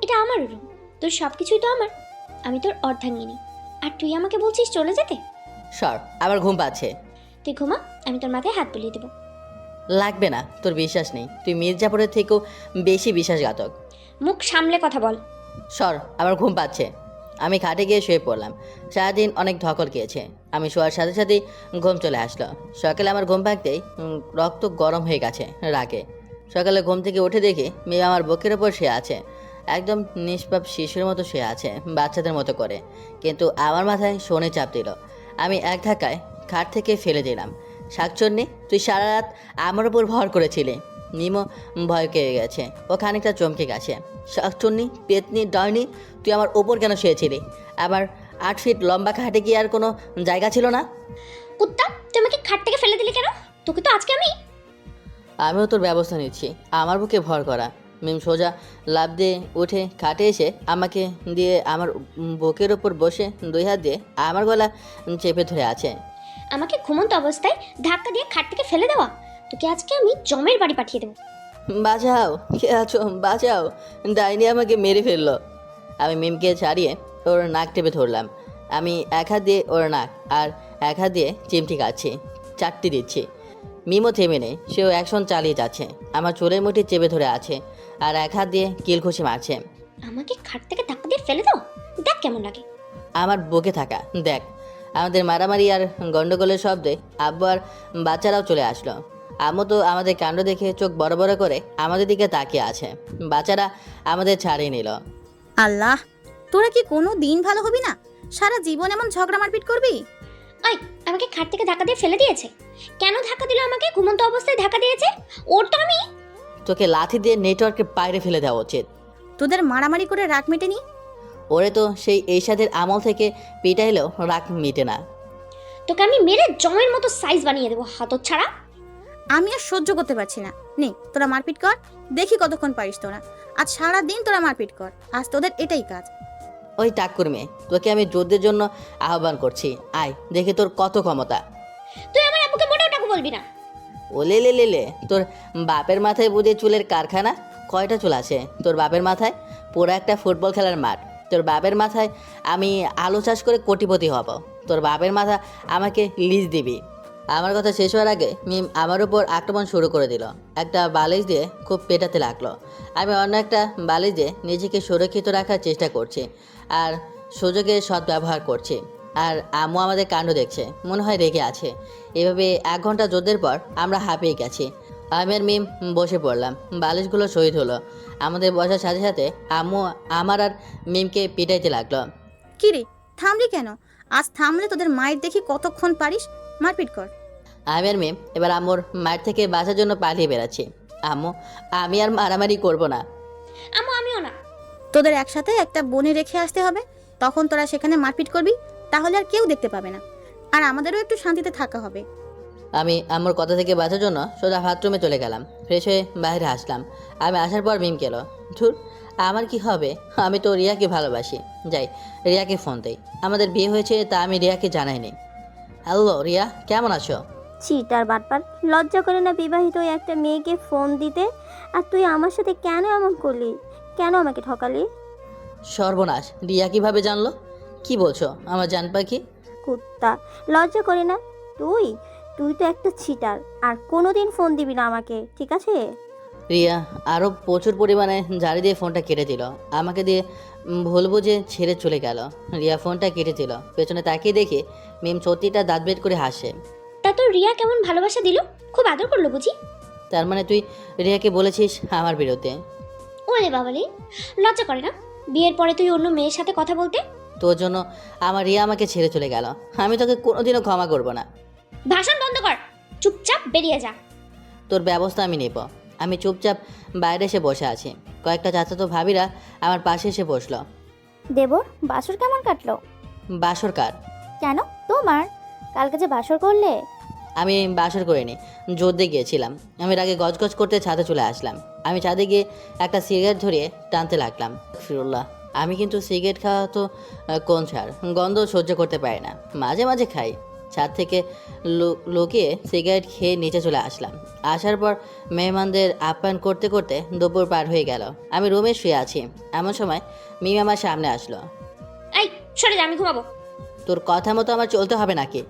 এটা আমার রুম, তোর সব কিছুই তো আমার, আমি তোর অর্ধাঙ্গিনী, আর তুই আমাকে বলছিস চলে যেতে? সর, আমার ঘুম পাচ্ছে। তুই ঘুমা, আমি তোর মাথায় হাত বুলিয়ে দেবো। লাগবে না, তোর বিশ্বাস নেই, তুই মির্জাপুরের থেকেও বেশি বিশ্বাসঘাতক। মুখ সামলে কথা বল। সর, আমার ঘুম পাচ্ছে। আমি খাটে গিয়ে শুয়ে পড়লাম। সারাদিন অনেক ধকল খেয়েছে, আমি শোয়ার সাথে সাথেই ঘুম চলে আসলো। সকালে আমার ঘুম ভাঙতেই রক্ত গরম হয়ে গেছে রাগে। সকালে ঘুম থেকে উঠে দেখি মেয়ে আমার বুকের ওপর শুয়ে আছে, একদম নিষ্পাপ শিশুর মতো শুয়ে আছে, বাচ্চাদের মতো করে। কিন্তু আমার মাথায় শনি চাপ দিল। আমি এক ধাক্কায় খাট থেকে ফেলে দিলাম। শাকচন্নি, তুই সারা রাত আমার উপর ভর করেছিলি। নিমো ভয় পেয়ে গেছে, ও খানিকটা চমকে গেছে। শাকচন্নি, পেতনি, ডাইনি, তুই আমার ওপর কেন শুয়েছিলি? আমার 8 ফিট লম্বা খাটে কি আর কোনো জায়গা ছিল না? কুত্তা, তুই আমাকে খাট থেকে ফেলে দিলি কেন? তোকে তো আজকে আমিও তোর ব্যবস্থা নিচ্ছি। আমার বুকে ভর করা। মিম সোজা লাফ দিয়ে উঠে খাটে এসে আমাকে দিয়ে আমার বুকের ওপর বসে 2 হাত দিয়ে আমার গলা চেপে ধরে আছে। আমাকে ঘুমন্ত অবস্থায় ধাক্কা দিয়ে খাট থেকে ফেলে দেওয়া? তোকে আজকে আমি জমের বাড়ি পাঠিয়ে দেবো। বাঁচাও, কে আছো? বাঁচাও, ডাইনি আমাকে মেরে ফেললো। আমি মিমকে ছাড়িয়ে ওর নাক টেপে ধরলাম। আমি এক হাত দিয়ে ওর নাক আর এক হাত দিয়ে চিমটি কাটছি, চারটি দিচ্ছি। মিমও থেমে নেই, সেও অ্যাকশন চালিয়ে যাচ্ছে। আমার চুলের মুঠি চেপে ধরে আছে আর এক হাত দিয়ে কিলঘুষি মারছে। আমাকে খাট থেকে ধাক্কা দিয়ে ফেলে দাও, দেখ কেমন লাগে। আমার বুকে থাকা দেখ। আমাদের মারামারি আর গন্ডগোলের শব্দে আব্বু আর বাচ্চারাও চলে আসলো। আম্মু তো আমাদের কাণ্ড দেখে চোখ বড় বড় করে আমাদের দিকে তাকিয়ে আছে। বাচ্চারা আমাদের ছাড়িয়ে নিল। আল্লাহ, তোরা কি কোনো দিন ভালো হবি না? সারা জীবন এমন ঝগড়া মারপিট করবি? ওই, আমাকে খাট থেকে ধাক্কা দিয়ে ফেলে দিয়েছে। কেন ধাক্কা দিল আমাকে? ঘুমন্ত অবস্থায় ধাক্কা দিয়েছে। ওর তো আমি তোকে লাথি দিয়ে নেটওয়ার্কের বাইরে ফেলে দেওয়া উচিত। তোদের মারামারি করে রাগ মেটেনি? ওরে তো সেই এরশাদের আমল থেকে পিটাইলেও রাগ মিটে না। তোকে আমি মেরে জমের মতো সাইজ বানিয়ে দেবো, হতচ্ছাড়া। আমি আর সহ্য করতে পারছি না। নে, তোরা মারপিট কর, দেখি কতক্ষণ পারিস তোরা। আজ সারা দিন তোরা মারপিট কর, আজ তোদের এটাই কাজ। ওই টাক্কুর মেয়ে, তোকে আমি যুদ্ধের জন্য আহ্বান করছি। আয়, দেখি তোর কত ক্ষমতা। তুই আমার আব্বুকে মোটেও টাকু বলবি না। ওলে লে লে লে, তোর বাপের মাথায় বুঝে চুলের কারখানা? কয়টা চুল আছে তোর বাপের মাথায়? পুরো একটা ফুটবল খেলার মাঠ। তোর বাপের মাথায় আমি আলু চাষ করে কোটিপতি হব। তোর বাপের মাথা আমাকে লিজ দিবি। আমার কথা শেষ হওয়ার আগে মিম আমার উপর আক্রমণ শুরু করে দিল। একটা বালিশ দিয়ে খুব পেটাতে লাগলো। আমি অন্য একটা বালিশ দিয়ে নিজেকে সুরক্ষিত রাখার চেষ্টা করছি আর সুযোগের সদ্ব্যবহার করছি। আর আম্মু আমাদের কাণ্ড দেখছে, মনে হয় রেগে আছে। এভাবে 1 ঘন্টা যুদ্ধের পর আমরা হাঁপিয়ে গেছি। আমি আর মিম বসে পড়লাম। বালিশগুলো শহীদ হলো। আমাদের বসার সাথে সাথে আম্মু আমার আর মিমকে পিটাইতে লাগলো। কিরে থামলি কেন? আজ থামলে তোদের মায়ের দেখি কতক্ষণ পারিস। মারপিট কর। আমি আর মিম এবার আম্মুর মায়ের থেকে বাঁচার জন্য পালিয়ে বেড়াচ্ছি। আম্মু, আমি আর মারামারি করব না। আমিও না। তোদের একসাথে একটা বনে রেখে আসতে হবে, তখন তোরা সেখানে মারপিট করবি, তাহলে আর কেউ দেখতে পাবে না, আর আমাদেরও একটু শান্তিতে থাকা হবে। আমি আম্মুর কথা থেকে বাঁচার জন্য সোজা বাথরুমে চলে গেলাম। ফ্রেশ হয়ে বাইরে আসলাম। আমি আসার পর মিম গেল। ধুর, আমার কি হবে? আমি তো রিয়াকে ভালোবাসি। যাই, রিয়াকে ফোন দেই। আমাদের বিয়ে হয়েছে তা আমি রিয়াকে জানাইনি। হ্যালো রিয়া, কেমন আছো? চিটার বাটপার, লজ্জা করে না বিবাহিত ওই একটা মেয়েকে ফোন দিতে? আর তুই আমার সাথে কেন এমন করলি? কেন আমাকে ঠকালি? সর্বনাশ, রিয়া কিভাবে জানলো? কি বলছো আমার জান পাখি? কুত্তা, লজ্জা করে না? তুই তুই তো একটা চিটার, আর কোনোদিন ফোন দিবি না আমাকে, ঠিক আছে? রিয়া আরও প্রচুর পরিমাণে ঝাড়ি দিয়ে ফোনটা কেটে দিল। আমাকে দিয়ে ভুল বুঝে ছেড়ে চলে গেল। রিয়া ফোনটা কেটে দিল। পেছনে তাকিয়ে দেখে মিম সত্যিটা দাঁত বের করে হাসে। তা তোর রিয়া কেমন ভালোবাসা দিল? খুব আদর করলো বুঝি? তার মানে তুই রিয়াকে বলেছিস আমার বিরুদ্ধে? ওলে বাবালে, লজ্জা করে না বিয়ের পরে তুই অন্য মেয়ের সাথে কথা বলতে? তোর জন্য আমার রিয়া আমাকে ছেড়ে চলে গেল। আমি তোকে কোনোদিনও ক্ষমা করব না। ভাষণ বন্ধ কর, চুপচাপ বেরিয়ে যা। তোর ব্যবস্থা আমি নেব। আমি চুপচাপ বাইরে এসে বসে আছি। কয়েকটা চাচাতো ভাবিরা আমার পাশে এসে বসলো। দেবর, বাসর কেমন কাটলো? বাসর কার? কেন তোমার? কালকে যে বাসর করলে। আমি বাসর করিনি, জোর গিয়েছিলাম। আমি রাগে গজগজ করতে ছাদে চলে আসলাম। আমি ছাদে গিয়ে একটা সিগারেট ধরিয়ে টানতে লাগলাম। ফিরুল্লাহ, আমি কিন্তু সিগারেট খাওয়া তো কোন ছাড়, গন্ধ সহ্য করতে পারি না। মাঝে মাঝে খাই। ছাদ থেকে লুকিয়ে সিগারেট খেয়ে নিচে চলে আসলাম। আসার পর মেহমানদের আপ্যায়ন করতে করতে দুপুর পার হয়ে গেল। আমি রুমে শুয়ে আছি। এমন সময় মিম আমার সামনে আসলো। এই সরে যা, আমি ঘুমাবো। তোর কথা মতো আমার চলতে হবে নাকি?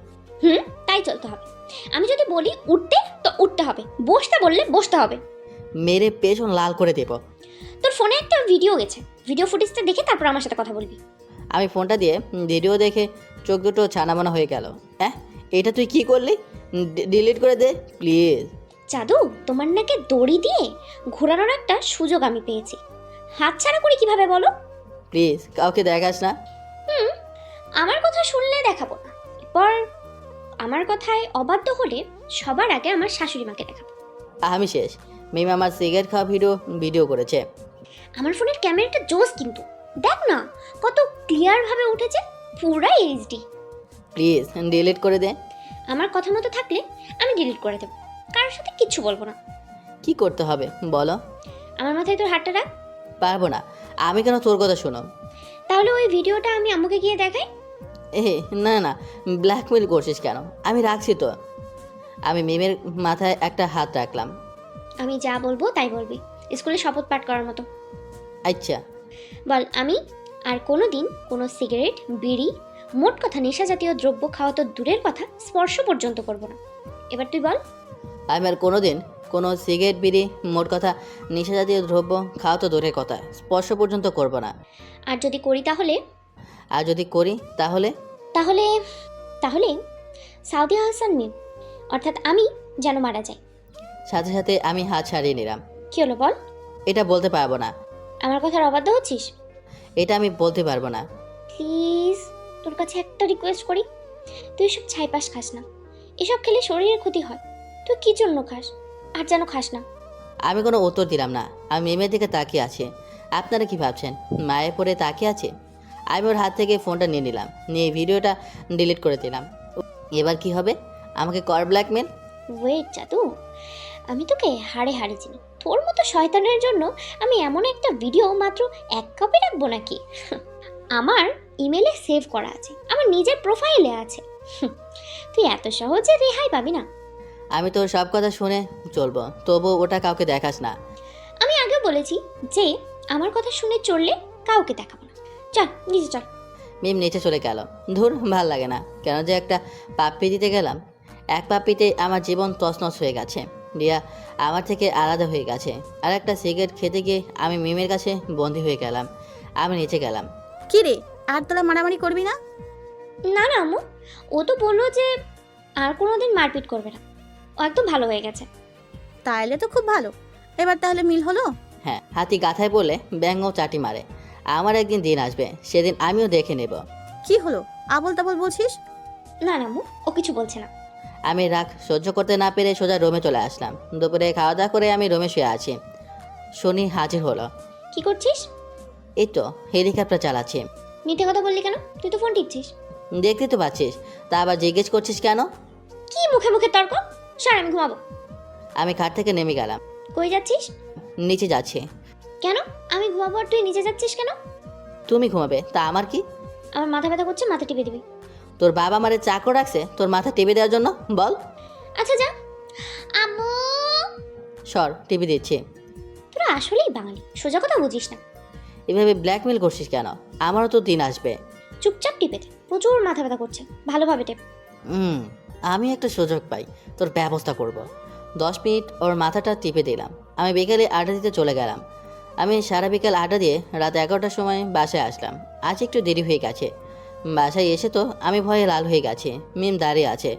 তাই চলতে হবে। আমি যদি বলি উঠতে তো উঠতে হবে, বসতে বললে বসতে হবে। মেরে পেছন লাল করে দেব। তোর ফোনে একটা ভিডিও গেছে, ভিডিও ফুটেজটা দেখে তারপর আমার সাথে কথা বলবি। আমি ফোনটা দিয়ে ভিডিও দেখে চোখ দুটো ছানামানা হয়ে গেল। হ্যাঁ, এটা তুই কি করলি? ডিলিট করে দে প্লিজ। জাদু, তোমার নাকে দড়ি দিয়ে ঘোরানোর একটা সুযোগ আমি পেয়েছি। হাতছাড়া করি কিভাবে বলো? প্লিজ কাউকে দেখাস না। আমার কথা শুনলে দেখাবো না, এরপর আমার কথায় অবাধ্য হলে সবার আগে আমার শাশুড়ি মাকে দেখাবো। আমি শেষ। মিম আমার সিগারেট খাওয়া ভিডিও করেছে। আমার ফোনের ক্যামেরাটা জোস কিন্তু, দেখ না কত ক্লিয়ার ভাবে উঠেছে, পুরা এইচডি। প্লিজ ডিলিট করে দে। আমার কথা মতো থাকলে আমি ডিলিট করে দেবো, কারোর সাথে কিচ্ছু বলবো না। কি করতে হবে বলো? আমার মাথায় তোর হাতটা রাখ। পারবো না। আমি কেন তোর কথা শোনো? তাহলে ওই ভিডিওটা আমি আম্মুকে গিয়ে দেখাই। না না, ব্ল্যাকমেল করছিস কেন? আমি রাখছি তো। আমি মিমের মাথায় একটা হাত রাখলাম। আমি যা বলবো তাই বলবি, স্কুলে শপথ পাঠ করার মতো। আচ্ছা বল, আমি আর কোনো দিন কোনো সিগারেট, বিড়ি, মোট কথা নেশা জাতীয় দ্রব্য খাওয়া তো দূরের কথা, স্পর্শ পর্যন্ত করবো না। এবার তুই বল। আমি আর কোনোদিন কোনো সিগারেট, বিড়ি, মোট কথা নেশা জাতীয় দ্রব্য খাওয়া তো দূরের কথা, স্পর্শ পর্যন্ত করব না। আর যদি করি তাহলে? আর যদি করি তাহলে? তাহলে তাহলে সাউদি হাসান মিম, অর্থাৎ আমি যেন মারা যাই। সাথে সাথে আমি হাত ছাড়িয়ে নিলাম। কি হলো বল? এটা বলতে পারবো না। আমার কথার অবাধ্য হচ্ছিস? এটা আমি বলতে পারবো না। প্লিজ, তোর কাছে একটা রিকোয়েস্ট করি, তুই এসব ছাইপাস খাস না। এসব খেলে শরীরের ক্ষতি হয়। তুই কি জন্য খাস? আর যেন খাস না। আমি কোনো উত্তর দিলাম না। আমি মেমের দিকে তাকিয়ে আছি। আপনারা কি ভাবছেন মায়ের পরে তাকিয়ে আছে? আমি ওর হাত থেকে ফোনটা নিয়ে নিলাম, নিয়ে ভিডিওটা ডিলিট করে দিলাম। এবার কি হবে? আমাকে কর ব্ল্যাকমেল? ওয়েট জাদু, আমি তোকে হাড়ে হাড়ে চিনি। তোর মতো শয়তানের জন্য আমি এমন একটা ভিডিও মাত্র 1 কপি রাখবো নাকি? আমার ইমেলে সেভ করা আছে, আমার নিজের প্রোফাইলে আছে। তুই এত সহজে রেহাই পাবি না। আমি তোর সব কথা শুনে চলবো, তবু ওটা কাউকে দেখাস না। আমি আগেও বলেছি যে আমার কথা শুনে চললে কাউকে দেখাবো না। চল নিচে চল। মিম নিচে চলে গেল। ধুর, ভাল লাগে না। কেন যে একটা পাপ্পি দিতে গেলাম। এক পাপ্পিতে আমার জীবন তছনছ হয়ে গেছে। রিয়া আমার থেকে আলাদা হয়ে গেছে। আর একটা সিগারেট খেতে গিয়ে আমি মিমের কাছে বন্দি হয়ে গেলাম। আমি নিচে গেলাম। কি রে, আর তোরা মারামারি করবি না? না না আম্মু, ও তো বললো যে আর কোনোদিন মারপিট করবে না, ও একদম ভালো হয়ে গেছে। তাইলে তো খুব ভালো। এবার তাহলে মিল হলো? হ্যাঁ, হাতি গাথায় বলে ব্যাঙও চাটি মারে। আমার একদিন দিন আসবে, সেদিন আমিও দেখে নেব। কি হলো, আবল তাবল বলছিস? না না আম্মু, ও কিছু বলছে না। আমি রাগ সহ্য করতে না পেরে সোজা রুমে চলে আসলাম। দুপুরে খাওয়া দাওয়া করে আমি রুমে শুয়ে আছি। শনি হাজির হলো। কি করছিস? এই তো হেলিকপ্টার চালাচ্ছি। মিথ্যে কথা বললি কেন? তুই তো ফোন টিপছিস। দেখতে তো পাচ্ছিস, তা আবার জিজ্ঞেস করছিস কেন? কি মুখে মুখে তর্ক? সর, আমি ঘুমাবো। আমি খাট থেকে নেমে গেলাম। কই যাচ্ছিস? নিচে যাচ্ছি। কেন? আমি ঘুমাবো আর তুই নিচে যাচ্ছিস কেন? তুমি ঘুমাবে, তা আমার কি? আমার মাথা ব্যথা করছে, মাথা টিপে দিবি। তোর বাবা আমারে চাকর রাখছে তোর মাথা টিপে দেওয়ার জন্য? বল। আচ্ছা যা। আম্মু, সর, টিপে দিচ্ছি। তোরা আসলেই বাঙালি, সোজা কথা বুঝিস না। এভাবে ব্ল্যাকমেল করছিস কেন? আমারও তো দিন আসবে। চুপচাপ টিপে দে, প্রচুর মাথা ব্যথা করছে, ভালোভাবে টেপ। আমি একটা সুযোগ পাই, তোর ব্যবস্থা করব। 10 মিনিট ওর মাথাটা টিপে দিলাম। আমি বিকেলে আড্ডা দিতে চলে গেলাম। আমি সারা বিকেল আড্ডা দিয়ে রাত 11টার সময় বাসায় আসলাম। আজ একটু দেরি হয়ে গেছে। বাসায় এসে তো আমি ভয়ে লাল হয়ে গেছি। মিম দাঁড়িয়ে আছে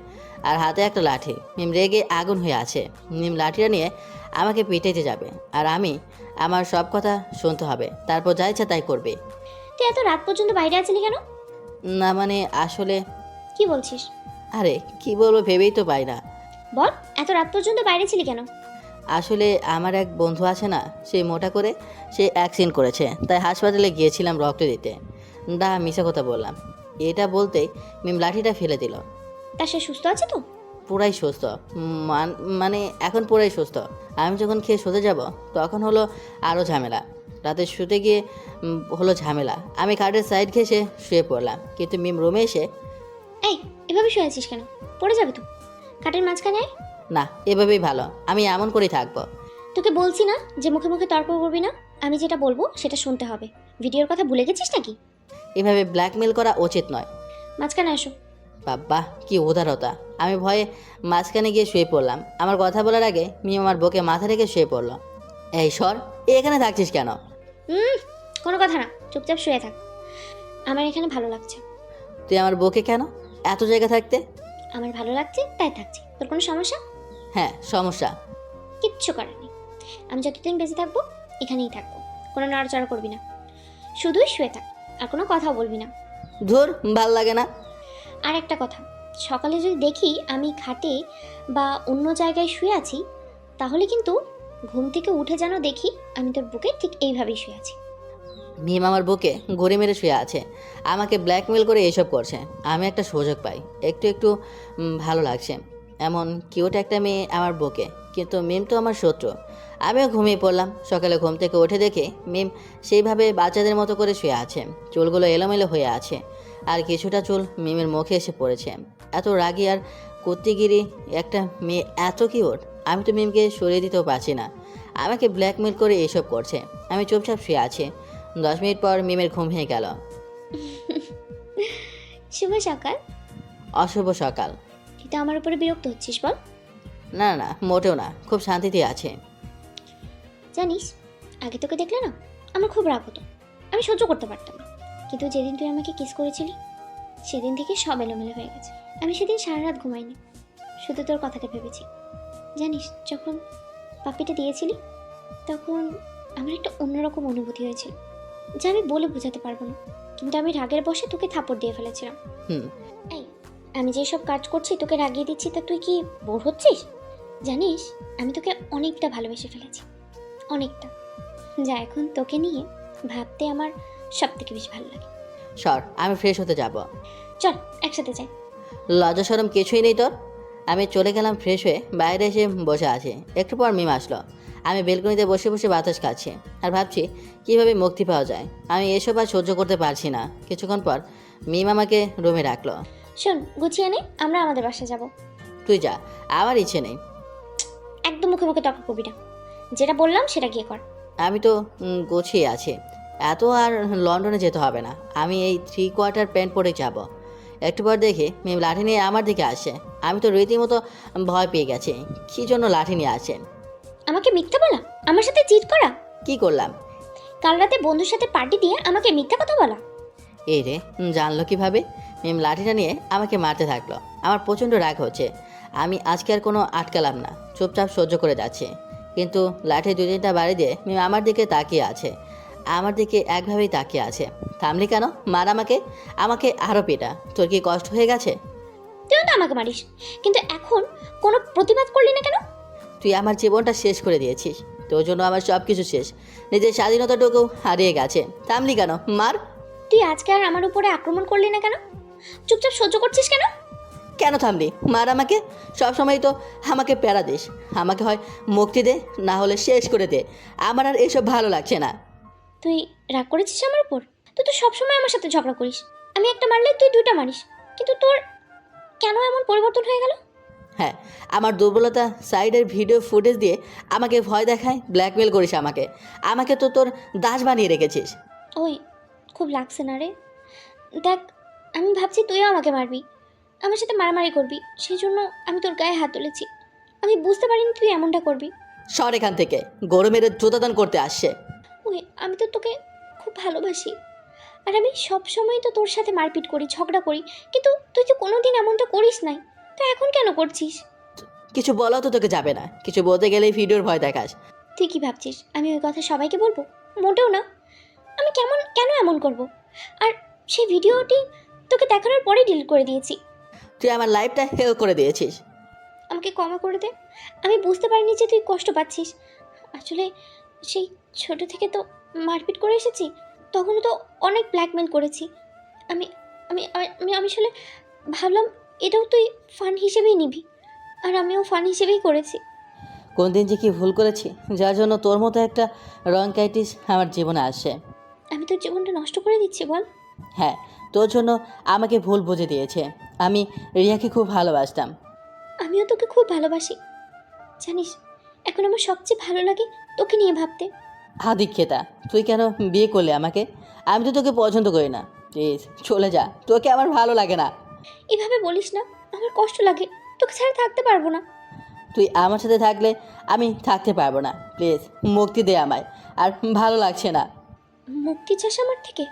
আর হাতে একটা লাঠি। মিম রেগে আগুন হয়ে আছে। মিম লাঠিটা নিয়ে আমাকে পিটাইতে যাবে, আর আমি আমার সব কথা শুনতে হবে, তারপর যা ইচ্ছা তাই করবে। তুই এত রাত পর্যন্ত বাইরে আছিলি কেন? না মানে আসলে, কি বলছিস? আরে কি বলবো ভেবেই তো পাই না। বল, এত রাত পর্যন্ত বাইরে ছিলি কেন? আসলে আমার এক বন্ধু আছে না, সে মোটা করে, সে অ্যাক্সিডেন্ট করেছে, তাই হাসপাতালে গিয়েছিলাম রক্ত দিতে। মিশা কথা বললাম। এটা বলতেই মিম লাঠিটা ফেলে দিল। তা সে সুস্থ আছে তো? পুরাই সুস্থ। মানে এখন পুরাই সুস্থ। আমি যখন খেয়ে শুতে যাব তখন হলো আরও ঝামেলা। রাতে শুতে গিয়ে হলো ঝামেলা। আমি খাটের সাইড ঘেঁষে শুয়ে পড়লাম, কিন্তু মিম রুমে এসে, এই, এভাবে শুয়ে আছিস কেন? পড়ে যাবে তো। খাটের মাঝখানে আয়। না এভাবেই ভালো, আমি এমন করেই থাকবো। তোকে বলছি না যে মুখে মুখে তর্ক করবি না? আমি যেটা বলবো সেটা শুনতে হবে। ভিডিওর কথা ভুলে গেছিস নাকি? এভাবে ব্ল্যাকমেল করা উচিত নয়। মাঝখানে আসো। বাবা কি উদারতা! আমি ভয়ে মাঝখানে গিয়ে শুয়ে পড়লাম। আমার কথা বলার আগে মিম আমার বুকে মাথা রেখে শুয়ে পড়লো। এই সর, এখানে থাকছিস কেন? কোনো কথা না, চুপচাপ শুয়ে থাক। আমার এখানে ভালো লাগছে। তুই আমার বুকে কেন? এত জায়গা থাকতে? আমার ভালো লাগছে তাই থাকছি। তোর কোনো সমস্যা? হ্যাঁ, সমস্যা। কিচ্ছু করার নেই। আমি যতদিন বেঁচে থাকবো এখানেই থাকবো। কোনো নড়াচড়া করবি না, শুধুই শুয়ে থাক, আর কোনো কথাও বলবি না। ধুর, ভাল লাগে না। আর একটা কথা, সকালে যদি দেখি আমি খাটে বা অন্য জায়গায় শুয়ে আছি, তাহলে কিন্তু ঘুম থেকে উঠে যেন দেখি আমি তোর বুকে ঠিক এইভাবেই শুয়ে আছি। মিম আমার বুকে গড়ি মেরে শুয়ে আছে, আমাকে ব্ল্যাকমেল করে এসব করছে। আমি একটা সুযোগ পাই, একটু একটু ভালো লাগছে। এমন কিউট একটা মেয়ে আমার বুকে, কিন্তু মিম তো আমার শত্রু। আমিও ঘুমিয়ে পড়লাম। সকালে ঘুম থেকে উঠে দেখে মিম সেইভাবে বাচ্চাদের মতো করে শুয়ে আছে, চুলগুলো এলোমেলো হয়ে আছে, আর কিছুটা চুল মিমের মুখে এসে পড়েছে। এত রাগী আর কুত্তিগিরি একটা মেয়ে, এত কিউট। আমি তো মিমকে সরিয়ে দিতেও পারছি না, আমাকে ব্ল্যাকমেল করে এসব করছে। আমি চুপচাপ শুয়ে আছি। 10 মিনিট পর মিমের ঘুম ভেঙে গেল। শুভ সকাল। অশুভ সকাল। তুই তো আমার উপরে বিরক্ত হচ্ছিস, বল। না না, মোটেও না, খুব শান্তিতে আছে। জানিস, আগে তোকে দেখলে না আমার খুব রাগ হতো, আমি সহ্য করতে পারতাম না। কিন্তু যেদিন তুই আমাকে কিস করেছিলি সেদিন থেকে সব এলোমেলো হয়ে গেছে। আমি সেদিন সারা রাত ঘুমাইনি, শুধু তোর কথাটা ভেবেছি। জানিস, যখন পাপিটা দিয়েছিলি তখন আমার একটা অন্যরকম অনুভূতি হয়েছিল, যা আমি বলে বোঝাতে পারবো না। কিন্তু আমি রাগের বশে তোকে থাপড় দিয়ে ফেলেছিলাম। এই, আমি যেসব কাজ করছি তোকে রাগিয়ে দিচ্ছি, তা তুই কি বোর হচ্ছিস? জানিস, আমি তোকে অনেকটা ভালোবেসে ফেলেছি, অনেকটা, যা এখন তোকে নিয়ে ভাবতে আমার সব থেকে বেশি ভালো লাগে। সর, আমি ফ্রেশ হতে যাব। চল একসাথে যাই। লজ্জা শরম কিছুই নেই তোর? আমি চলে গেলাম ফ্রেশ হয়ে, বাইরে এসে বসে আছি। একটু পর মিম আসলো। আমি বেলকনিতে বসে বসে বাতাস খাচ্ছি আর ভাবছি কীভাবে মুক্তি পাওয়া যায়। আমি এসব আর সহ্য করতে পারছি না। কিছুক্ষণ পর মিম আমাকে রুমে রাখলো। শোন, গুছিয়ে নে, আমরা আমাদের বাসায় যাব। তুই যা, আমার ইচ্ছে নেই। একদম মুখে মুখে তর্ক করবি না, যেটা বললাম সেটা গিয়ে কর। আমি তো গুছিয়ে আছি, এত আর লন্ডনে যেতে হবে না। আমি এই 3 কোয়ার্টার প্যান্ট পরে যাব। একটু পর দেখি মিম লাঠি নিয়ে আমার দিকে আসে। আমি তো রীতিমতো ভয় পেয়ে গেছি। কী জন্য লাঠি নিয়ে আসেন? আমাকে মিথ্যা বলা, আমার সাথে চিট করা, কি করলাম? কাল রাতে বন্ধুর সাথে পার্টি দিয়ে আমাকে মিথ্যা কথা বলা। এই রে, জানলো কিভাবে? মিম লাঠিটা নিয়ে আমাকে মারতে থাকলো। আমার প্রচণ্ড রাগ হচ্ছে। আমি আজকে আর কোনো আটকালাম না, চুপচাপ সহ্য করে যাচ্ছি। কিন্তু লাঠি 2-3টা বাড়ি দিয়ে মিম আমার দিকে তাকিয়ে আছে। আমার দিকে একভাবেই তাকিয়ে আছে। থামলি কেন? মার আমাকে, আমাকে আরও পেটা। তোর কি কষ্ট হয়ে গেছে? তুইও তো আমাকে মারিস, কিন্তু এখন কোনো প্রতিবাদ করলি না কেন? তুই আমার জীবনটা শেষ করে দিয়েছিস। তোর জন্য আমার সব কিছু শেষ। নিজের স্বাধীনতাটুকু হারিয়ে গেছে। থামলি কেন? মার। তুই আজকে আর আমার উপরে আক্রমণ করলি না কেন? চুপচাপ সহ্য করছিস কেন? কেন থামলি? মার আমাকে। সবসময় তো আমাকে প্যারা দিস। আমাকে হয় মুক্তি দে, না হলে শেষ করে দে। আমার আর এসব ভালো লাগছে না। তুই রাগ করেছিস আমার উপর? তুই তো সবসময় আমার সাথে ঝগড়া করিস। আমি একটা মারলে তুই 2টা মারিস, কিন্তু তোর কেন এমন পরিবর্তন হয়ে গেল? হ্যাঁ, আমার দুর্বলতা সাইডের ভিডিও ফুটেজ দিয়ে আমাকে ভয় দেখায়, ব্ল্যাকমেল করিস আমাকে। আমাকে তো তোর দাস বানিয়ে রেখেছিস। ওই, খুব লাগছে না রে? দেখ, আমি ভাবছি তুইও আমাকে মারবি, আমার সাথে মারামারি করবি, সেই জন্য আমি তোর গায়ে হাত তুলেছি। আমি বুঝতে পারিনি তুই এমনটা করবি। সর এখান থেকে, গরমের জোতাদান করতে আসছে। ওই, আমি তো তোকে খুব ভালোবাসি, আর আমি সব সময় তো তোর সাথে মারপিট করি, ঝগড়া করি, কিন্তু তুই তো কোনোদিন এমনটা করিস নাই, তো এখন কেন করছিস? কিছু বলাও তো তোকে যাবে না। কিছু বলতে গেলেই ভিডিওর ভয় দেখাস। তুই কি ভাবছিস আমি ওই কথা সবাইকে বলবো? মোটেও না। আমি কেন এমন করব? আর সেই ভিডিওটি তোকে দেখানোর পরেই ডিলিট করে দিয়েছি। তুই আমার লাইফটা হেল করে দিয়েছিস। আমাকে ক্ষমা করে দে। আমি বুঝতে পারিনি যে তুই কষ্ট পাচ্ছিস। আসলে সেই ছোট থেকে তো মারপিট করে এসেছি, তখনও তো অনেক ব্ল্যাকমেল করেছি। আমি আমি আমি আমি আসলে ভাবলাম এটাও তুই ফান হিসেবেই নিবি, আর আমিও ফান হিসেবেই করেছি। কোন দিন যে কি ভুল করেছি, যার জন্য তোর মতো একটা রঙ্কাইটিস আমার জীবনে আসে। আমি তোর জীবনটা নষ্ট করে দিচ্ছি বল? হ্যাঁ, তোর জন্য আমাকে ভুল বুঝে দিয়েছে। আমি রিয়াকে খুব ভালোবাসতাম। আমিও তোকে খুব ভালোবাসি, জানিস। এখন আমার সবচেয়ে ভালো লাগে তোকে নিয়ে ভাবতে। আদিক্ষেতা, তুই কেন বিয়ে করলে আমাকে? আমি তো তোকে পছন্দ করি না। প্লিজ চলে যা, তোকে আমার ভালো লাগে না। এভাবে বলিস না, আমার কষ্ট লাগে। তোকে ছাড়া থাকতে পারবো না। তুই আমার সাথে থাকলে আমি থাকতে পারবো না। প্লিজ মুক্তি দে আমায়, আর ভালো লাগছে না। মুক্তি চাস আমার থেকে?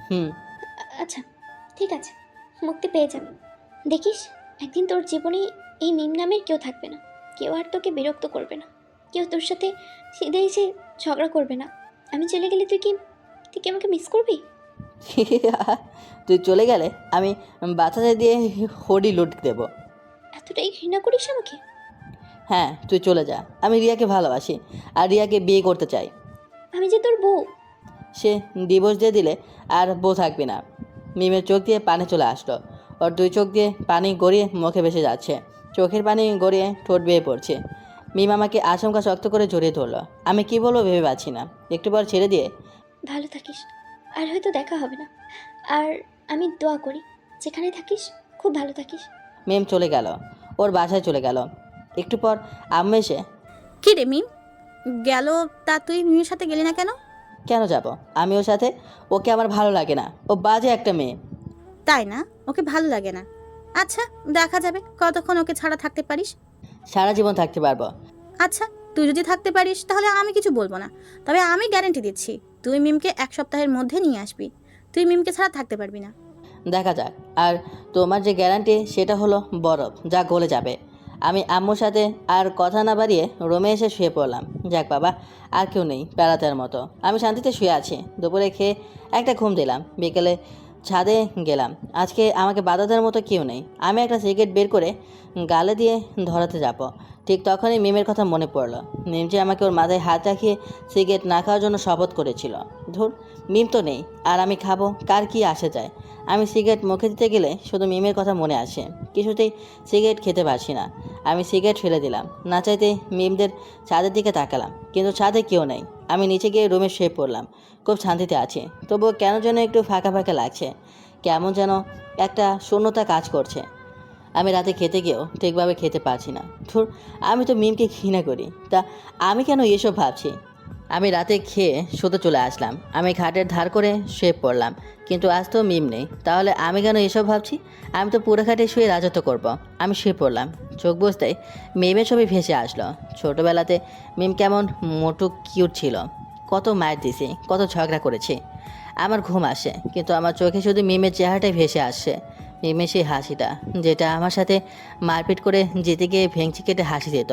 হুম। আচ্ছা, ঠিক আছে, মুক্তি পেয়ে যাবে। দেখিস, একদিন তোর জীবনে এই মিম নামের কেউ থাকবে না। কেউ আর তোকে বিরক্ত করবে না, কেউ তোর সাথে সিধে এসে ঝগড়া করবে না। আমি চলে গেলে তুই কি আমাকে মিস করবি? তুই চলে গেলে আমি বাচ্চাদের দিয়ে হডি লুট দেবো। এতটাই ঘৃণা করিস আমাকে? হ্যাঁ, তুই চলে যা। আমি রিয়াকে ভালোবাসি, আর রিয়াকে বিয়ে করতে চাই। আমি যে তোর বউ। সে ডিভোর্স দিয়ে দিলে আর বউ থাকবি না। মিমের চোখ দিয়ে পানি চলে আসলো। ওর 2 চোখ দিয়ে পানি গড়িয়ে মুখে ভেসে যাচ্ছে। চোখের পানি গড়িয়ে ঠোঁট বেয়ে পড়ছে। মিম আমাকে আচমকা শক্ত করে জড়িয়ে ধরলো। আমি কি বলবো ভেবে পাচ্ছি না। একটু পর ছেড়ে দিয়ে, ভালো থাকিস, আর হয়তো দেখা হবে না। আর আমি দোয়া করি যেখানে থাকিস খুব ভালো থাকিস। মিম চলে গেল, ওর বাসায় চলে গেল। একটু পর আম্মু এসে, কি রে মিম গেল, তা তুই মিমের সাথে গেলি না কেন? কেন যাব আমি ওর সাথে? ওকে আমার ভালো লাগে না, ও বাজে একটা মেয়ে। তাই না? ওকে ভালো লাগে না? আচ্ছা, দেখা যাবে কতক্ষণ ওকে ছাড়া থাকতে পারিস। সারা জীবন থাকতে পারবো। আচ্ছা, তুই যদি থাকতে পারিস তাহলে আমি কিছু বলবো না, তবে আমি গ্যারেন্টি দিচ্ছি তুই মিমকে 1 সপ্তাহের মধ্যে নিয়ে আসবি। তুই মিমকে ছাড়া থাকতে পারবি না। দেখা যাক। আর তোমার যে গ্যারান্টি সেটা হলো বরফ, যা গলে যাবে। আমি আম্মুর সাথে আর কথা না বাড়িয়ে রুমে এসে শুয়ে পড়লাম। যাক বাবা, আর কেউ নেই প্যারাতের মতো। আমি শান্তিতে শুয়ে আছি। দুপুরে খেয়ে একটা ঘুম দিলাম। বিকেলে ছাদে গেলাম। আজকে আমাকে বাধা দেওয়ার মতো কেউ নেই। আমি একটা সিগারেট বের করে গালে দিয়ে ধরাতে যাব, ঠিক তখনই মিমের কথা মনে পড়লো। মিম যে আমাকে ওর মাথায় হাত রাখিয়ে সিগারেট না খাওয়ার জন্য শপথ করেছিল। ধুর, মিম তো নেই, আর আমি খাবো, কার কি আসে যায়। আমি সিগারেট মুখে দিতে গেলে শুধু মিমের কথা মনে আসে। কিছুতেই সিগারেট খেতে পারছি না। আমি সিগারেট ফেলে দিলাম। না চাইতে মিমদের ছাদের দিকে তাকালাম, কিন্তু ছাদে কেউ নেই। আমি নিচে গিয়ে রুমে শুয়ে পড়লাম। খুব শান্তিতে আছি, তবুও কেন যেন একটু ফাঁকা ফাঁকা লাগছে। কেমন যেন একটা শূন্যতা কাজ করছে। আমি রাতে খেতে গিয়েও ঠিকভাবে খেতে পারছি না। ধুর, আমি তো মিমকে ঘৃণা করি, তা আমি কেন এসব ভাবছি? আমি রাতে খেয়ে শুতে চলে আসলাম। আমি খাটের ধার করে শুয়ে পড়লাম, কিন্তু আজ তো মিম নেই। তাহলে আমি কেন এসব ভাবছি? আমি তো পুরো খাটে শুয়ে রাজত্ব করব। আমি শুয়ে পড়লাম, চোখ বুঝতেই মিমের ছবি ভেসে আসলো। ছোটোবেলাতে মিম কেমন মোটু কিউট ছিল, কত মায়ের দিছি, কত ঝগড়া করেছি। আমার ঘুম আসে, কিন্তু আমার চোখে শুধু মিমের চেহারাটাই ভেসে আসছে। মিমের সেই হাসিটা, যেটা আমার সাথে মারপিট করে জিতে গিয়ে ভেঙচি কেটে হাসি দিত।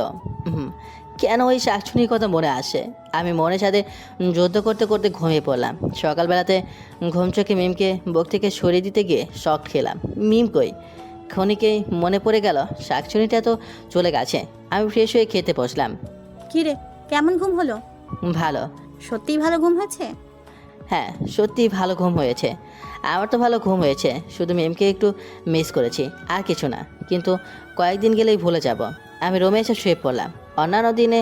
কেন ওই শাকচুনির কথা মনে আসে? আমি মনের সাথে যুদ্ধ করতে করতে ঘুমিয়ে পড়লাম। সকালবেলাতে ঘুম চোখে মিমকে বুক থেকে সরিয়ে দিতে গিয়ে শক খেলাম। মিম কই? ক্ষণিকেই মনে পড়ে গেল শাকচুনিটা তো চলে গেছে। আমি ফ্রেশ হয়ে খেতে বসলাম। কি রে, কেমন ঘুম হলো? ভালো। সত্যিই ভালো ঘুম হয়েছে? হ্যাঁ, সত্যিই ভালো ঘুম হয়েছে। আমার তো ভালো ঘুম হয়েছে, শুধু মেমকে একটু মিস করেছি, আর কিছু না। কিন্তু কয়েকদিন গেলেই ভুলে যাব। আমি রুমে এসে শুয়ে পড়লাম। অন্যান্য দিনে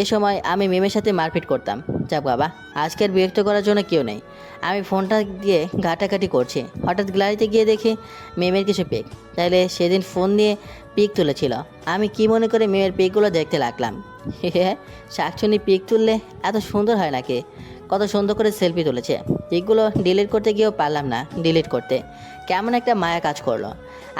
এ সময় আমি মেমের সাথে মারপিট করতাম। যাক বাবা, আজকের বিরক্ত করার জন্য কেউ নেই। আমি ফোনটা দিয়ে ঘাটাঘাটি করছি, হঠাৎ গ্যালারিতে গিয়ে দেখি মেমের কিছু পিক। তাইলে সেদিন ফোন দিয়ে পিক তুলেছিল। আমি কি মনে করে মেমের পিকগুলো দেখতে লাগলাম। শাকচুনি পিক তুললে এত সুন্দর হয় নাকি? কত সুন্দর করে সেলফি তুলেছে। পিকগুলো ডিলিট করতে গিয়েও পারলাম না ডিলিট করতে। কেমন একটা মায়া কাজ করলো।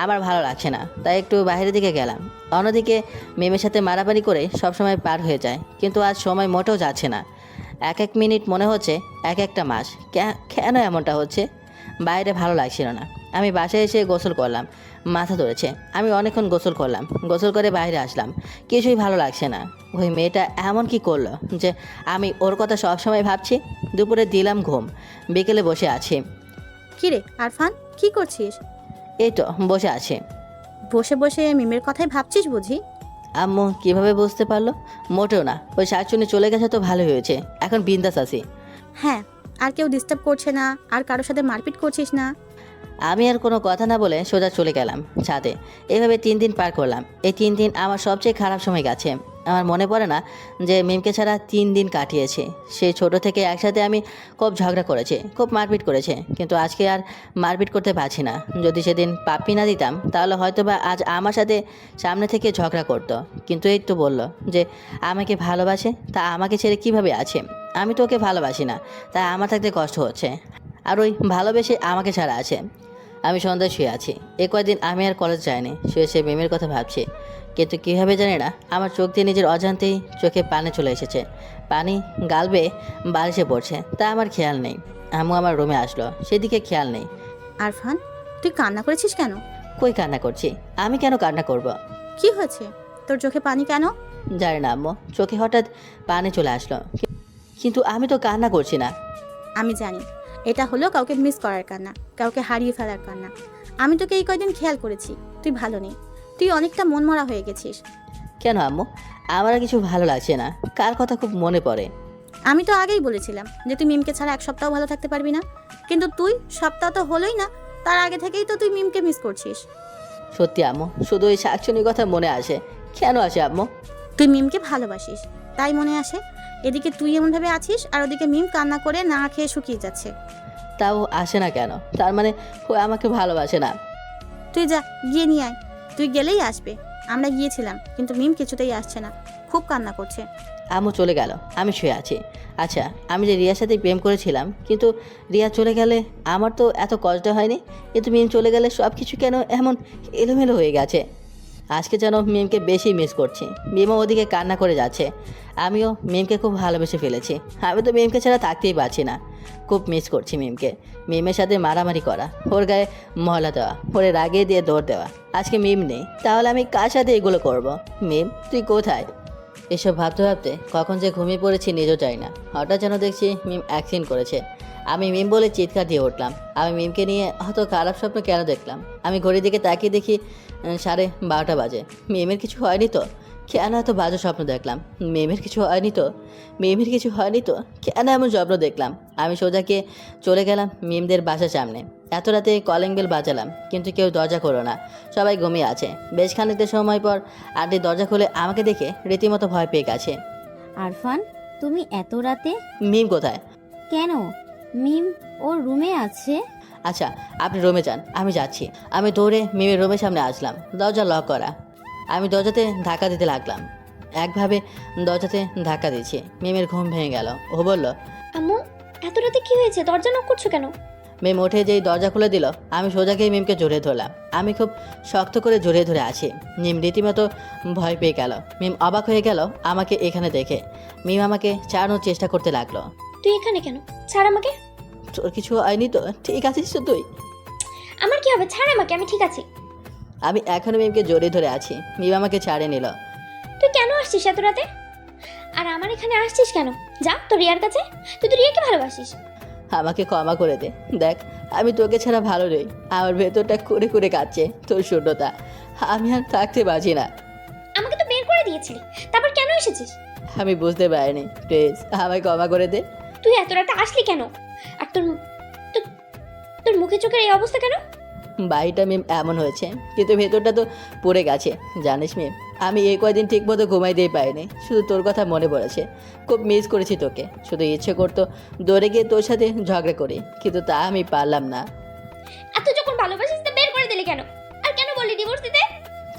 আমার ভালো লাগছে না, তাই একটু বাইরের দিকে গেলাম। অন্যদিকে মেমের সাথে মারামারি করে সবসময় পার হয়ে যায়, কিন্তু আজ সময় মোটেও যাচ্ছে না। এক এক মিনিট মনে হচ্ছে এক একটা মাস। কেন এমনটা হচ্ছে? বাইরে ভালো লাগছিল না। আমি বাসায় এসে গোসল করলাম, মাথা ধরেছে। আমি অনেকক্ষণ গোসল করলাম, গোসল করে বাইরে আসলাম। কিছুই ভালো লাগছে না। ওই মেয়েটা এমন কি করলো যে আমি ওর কথা সবসময় ভাবছি? দুপুরে দিলাম ঘুম, বিকেলে বসে আছি। কি রে আরফান, কি করছিস? এই তো বসে আছি। বসে বসে মিমের কথাই ভাবছিস বুঝি? আম্মু কিভাবে বুঝতে পারলো? মোটেও না। ওই শাকচুনি চলে গেছে তো ভালো হয়েছে, এখন বিন্দাস আছি। হ্যাঁ, আর কেউ ডিস্টার্ব করছে না, আর কারোর সাথে মারপিট করছিস না। আমি আর কোনো কথা না বলে সোজা চলে গেলাম ছাদে। এভাবে 3 দিন পার করলাম। এই 3 দিন আমার সবচেয়ে খারাপ সময় গেছে। আমার মনে পড়ে না যে মিমকে ছাড়া 3 দিন কাটিয়েছে। সেই ছোট থেকে একসাথে আমি খুব ঝগড়া করেছি, খুব মারপিট করেছে, কিন্তু আজকে আর মারপিট করতে পারছি না। যদি সেদিন পাপ্পি না দিতাম তাহলে হয়তো বা আজ আমার সাথে সামনে থেকে ঝগড়া করতো। কিন্তু এই তো বললো যে আমাকে ভালোবাসে, তা আমাকে ছেড়ে কিভাবে আছে? আমি তো ওকে ভালোবাসি না, তাই আমার থাকতে কষ্ট হচ্ছে। আর ওই ভালোবেসে আমাকে ছাড়া আছে। আমি সন্ধ্যায় শুয়ে আছি। এ কয়েকদিন আমি আর কলেজ যাইনি, শুয়ে সে মেমের কথা ভাবছি। কিন্তু কীভাবে জানি না, আমার চোখ দিয়ে নিজের অজান্তেই চোখে পানি চলে এসেছে। পানি গালবে বালিশে পড়ছে, তা আমার খেয়াল নেই। আম্মু আমার রুমে আসলো, সেদিকে খেয়াল নেই। আরফান, তুই কান্না করেছিস কেন? কই কান্না করছি? আমি কেন কান্না করব? কি হয়েছে? তোর চোখে পানি কেন? জানি না আম্মু, চোখে হঠাৎ পানি চলে আসলো। কিন্তু আমি তো কান্না করছি না। আমি জানি, এটা হলো কাউকে মিস করার কান্না, কাউকে হারিয়ে ফেলার কান্না। আমি তোকে এই কয়দিন খেয়াল করেছি, তুই ভালো নেই, তুই অনেকটা মনমরা হয়ে গেছিস। কেন আম্মু? আমার আর কিছু ভালো লাগছে না। কার কথা খুব মনে পড়ে? আমি তো আগেই বলেছিলাম যে তুই মিমকে ছাড়া 1 সপ্তাহ ভালো থাকতে পারবি না, কিন্তু তুই সপ্তাহ তো হলোই না, তার আগে থেকেই তো তুই মিমকে মিস করছিস। সত্যি আম্মু, শুধু ওই শাকচুনির কথা মনে আসে। কেন আসে আম্মু? তুই মিমকে ভালোবাসিস, তাই মনে আসে। এদিকে তুই এমনভাবে আছিস, আর ওদিকে মিম কান্না করে না খেয়ে শুকিয়ে যাচ্ছে। তাও আসে না কেন? তার মানে ও আমাকে ভালোবাসে না? তুই যা, গিয়ে নিয়ে আয়। তুই গেলেই আসবে। আমরা গিয়েছিলাম, কিন্তু মিম কিছুতেই আসছে না, খুব কান্না করছে। আম্মু চলে গেল, আমি শুয়ে আছি। আচ্ছা, আমি যে রিয়ার সাথে প্রেম করেছিলাম, কিন্তু রিয়া চলে গেলে আমার তো এত কষ্ট হয়নি, কিন্তু মিম চলে গেলে সব কিছু কেন এমন এলোমেলো হয়ে গেছে? আজকে যেন মিমকে বেশি মিস করছি। মিমও ওদিকে কান্না করে যাচ্ছে। আমিও মিমকে খুব ভালোবেসে ফেলেছি। আমি তো মিমকে ছাড়া থাকতেই পারছি না। খুব মিস করছি মিমকে। মিমের সাথে মারামারি করা, ওর গায়ে ময়লা দেওয়া, ওরে রাগিয়ে দিয়ে দৌড় দেওয়া। আজকে মিম নেই, তাহলে আমি কার সাথে এগুলো করব? মিম, তুই কোথায়? এসব ভাবতে ভাবতে কখন যে ঘুমিয়ে পড়েছি নিজেও চাই না। হঠাৎ যেন দেখছি মিম অ্যাক্সিডেন্ট করেছে। আমি মিম বলে চিৎকার দিয়ে উঠলাম। আমি মিমকে নিয়ে অত খারাপ স্বপ্ন কেন দেখলাম? আমি ঘড়ির দিকে তাকিয়ে দেখি 12:30 বাজে। মিমের কিছু হয়নি তো? কেন এত বাজে স্বপ্ন দেখলাম? মিমের কিছু হয়নি তো? মিমের কিছু হয়নি তো? কেন এমন স্বপ্ন দেখলাম? আমি সোজাকে চলে গেলাম মিমদের বাসার সামনে। এত রাতে কলিং বেল বাজালাম, কিন্তু কেউ দরজা খোলো না, সবাই ঘুমিয়ে আছে। বেশ খানিকটা সময় পর আন্টি দরজা খুলে আমাকে দেখে রীতিমতো ভয় পেয়ে গেছে। আরফান, তুমি এত রাতে? মিম কোথায়? কেন? মিম ওর রুমে আছে। আচ্ছা, আপনি রুমে যান, আমি যাচ্ছি। আমি দৌড়ে মিমের রুমের সামনে আসলাম। দরজা লক করা। আমি দরজাতে ধাক্কা দিতে লাগলাম। একভাবে দরজাতে ধাক্কা দিচ্ছে। মিমের ঘুম ভেঙে গেল। ও বলল, আম্মু এত রাতে কি হয়েছে, দরজা নক করছো কেন? মিম উঠে যেই দরজা খুলে দিল, আমি সোজাকেই মিমকে জড়িয়ে ধরলাম। আমি খুব শক্ত করে জড়িয়ে ধরে আছি। মিম রীতিমতো ভয় পেয়ে গেল। মিম অবাক হয়ে গেল আমাকে এখানে দেখে। মিম আমাকে ছাড়ানোর চেষ্টা করতে লাগলো। তুই এখানে কেন? ছাড় আমাকে। তোর কিছু হয়নি তো? ঠিক আছিস তো তুই? আমার কি হবে, ছাড় আমাকে, আমি ঠিক আছি। আমি এখনো মিমকে জড়িয়ে ধরে আছি। মিম আমাকে ছাড়িয়ে নিল। তুই কেন আসছিস এত রাতে? আর আমার এখানে আসছিস কেন? যা তোর রিয়ার কাছে, তুই তো রিয়াকে ভালোবাসিস। আমাকে ক্ষমা করে দে। দেখ, আমি তোকে ছাড়া ভালো নেই। আমার ভেতরটা করে করে কাঁদছে তোর শূন্যতা। আমি আর থাকতে পারছি না। আমাকে তো বের করে দিয়েছিলি, তারপর কেন এসেছিস? আমি বুঝতে পারিনি, প্লিজ আমায় ক্ষমা করে দে। তুই এত রাতে আসলি কেন? আর তোর তোর- তোর মুখে চোখের এই অবস্থা কেন? বাড়িটা মিম এমন হয়েছে, কিন্তু ভেতরটা তো পড়ে গেছে। জানিস মিম, আমি এই কয়দিন ঠিক মতো ঘুমাইতেই পারিনি। শুধু তোর কথা মনে পড়েছে। খুব মিস করেছি তোকে। শুধু ইচ্ছে করতো দৌড়ে গিয়ে তোর সাথে ঝগড়া করি, কিন্তু তা আমি পারলাম না। এত যখন ভালোবাসিস তা বের করে দিলি কেন? আর কেন বললি ডিভোর্স দিতে?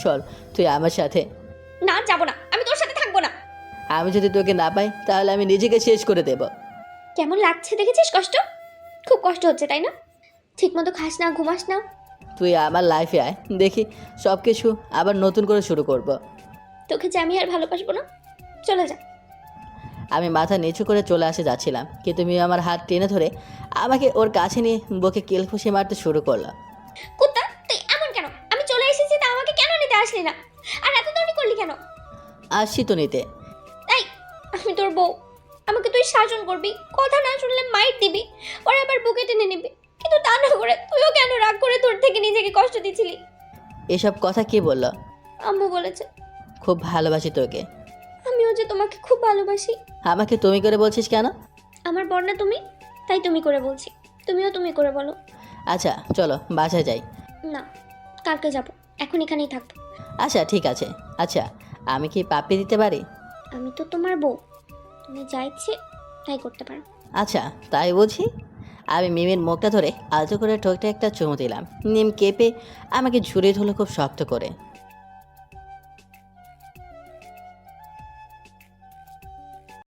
চল তুই আমার সাথে। না, যাবো না, আমি তোর সাথে থাকবো না। আমি যদি তোকে না পাই তাহলে আমি নিজেকে শেষ করে দেব। কেমন লাগছে দেখেছিস কষ্ট? খুব কষ্ট হচ্ছে তাই না? ঠিক মতো খাস না, ঘুমাস না। তুই আমার লাইফে আয়, দেখি সব কিছু আবার নতুন করে শুরু করব। তোকে যে আমি আর ভালোবাসবো না, চলে যা। আমি মাথা নিচু করে চলে আসে যাচ্ছিলাম, কিন্তু তুমি আমার হাত টেনে ধরে আমাকে ওর কাছে নিয়ে বুকে কেলখুশি মারতে শুরু করলো। কুত্তা, তুই এমন কেন? আমি চলে এসেছি, তা আমাকে কেন নিতে আসলি না? আর এত দেরি করলি কেন? আসছি তো নিতে। এই, আমি তোর বউ, আমাকে তুই শাসন করবি, কথা না শুনলে মাইর দিবি, ওরা আবার বুকে টেনে নিবি। কিন্তু তা না করে তুইও কেন রাগ করে তোর থেকে নিজেকে কষ্ট দিছিলি? এসব কথা কে বললো? আম্মু বলেছে। খুব ভালোবাসি তোকে। আমিও যে তোমাকে খুব ভালোবাসি। আমাকে তুমি করে বলছিস কেন? আমার বর না তুমি, তাই তুমি করে বলছি। তুমিও তুমি করে বলো। আচ্ছা চলো বাসায় যাই। না, কালকে যাব, এখন এখানেই থাকবো। আচ্ছা ঠিক আছে। আচ্ছা, আমি কি পাপ্পি দিতে পারি? আমি তো তোমার বউ, তুমি যা ইচ্ছে তাই করতে পারো। আচ্ছা তাই বুঝি। আমি মিমের মুখটা ধরে আলতো করে ঠোঁটে একটা চুমু দিলাম। মিম কেঁপে আমাকে ঝুড়িয়ে ধরলো খুব শক্ত করে।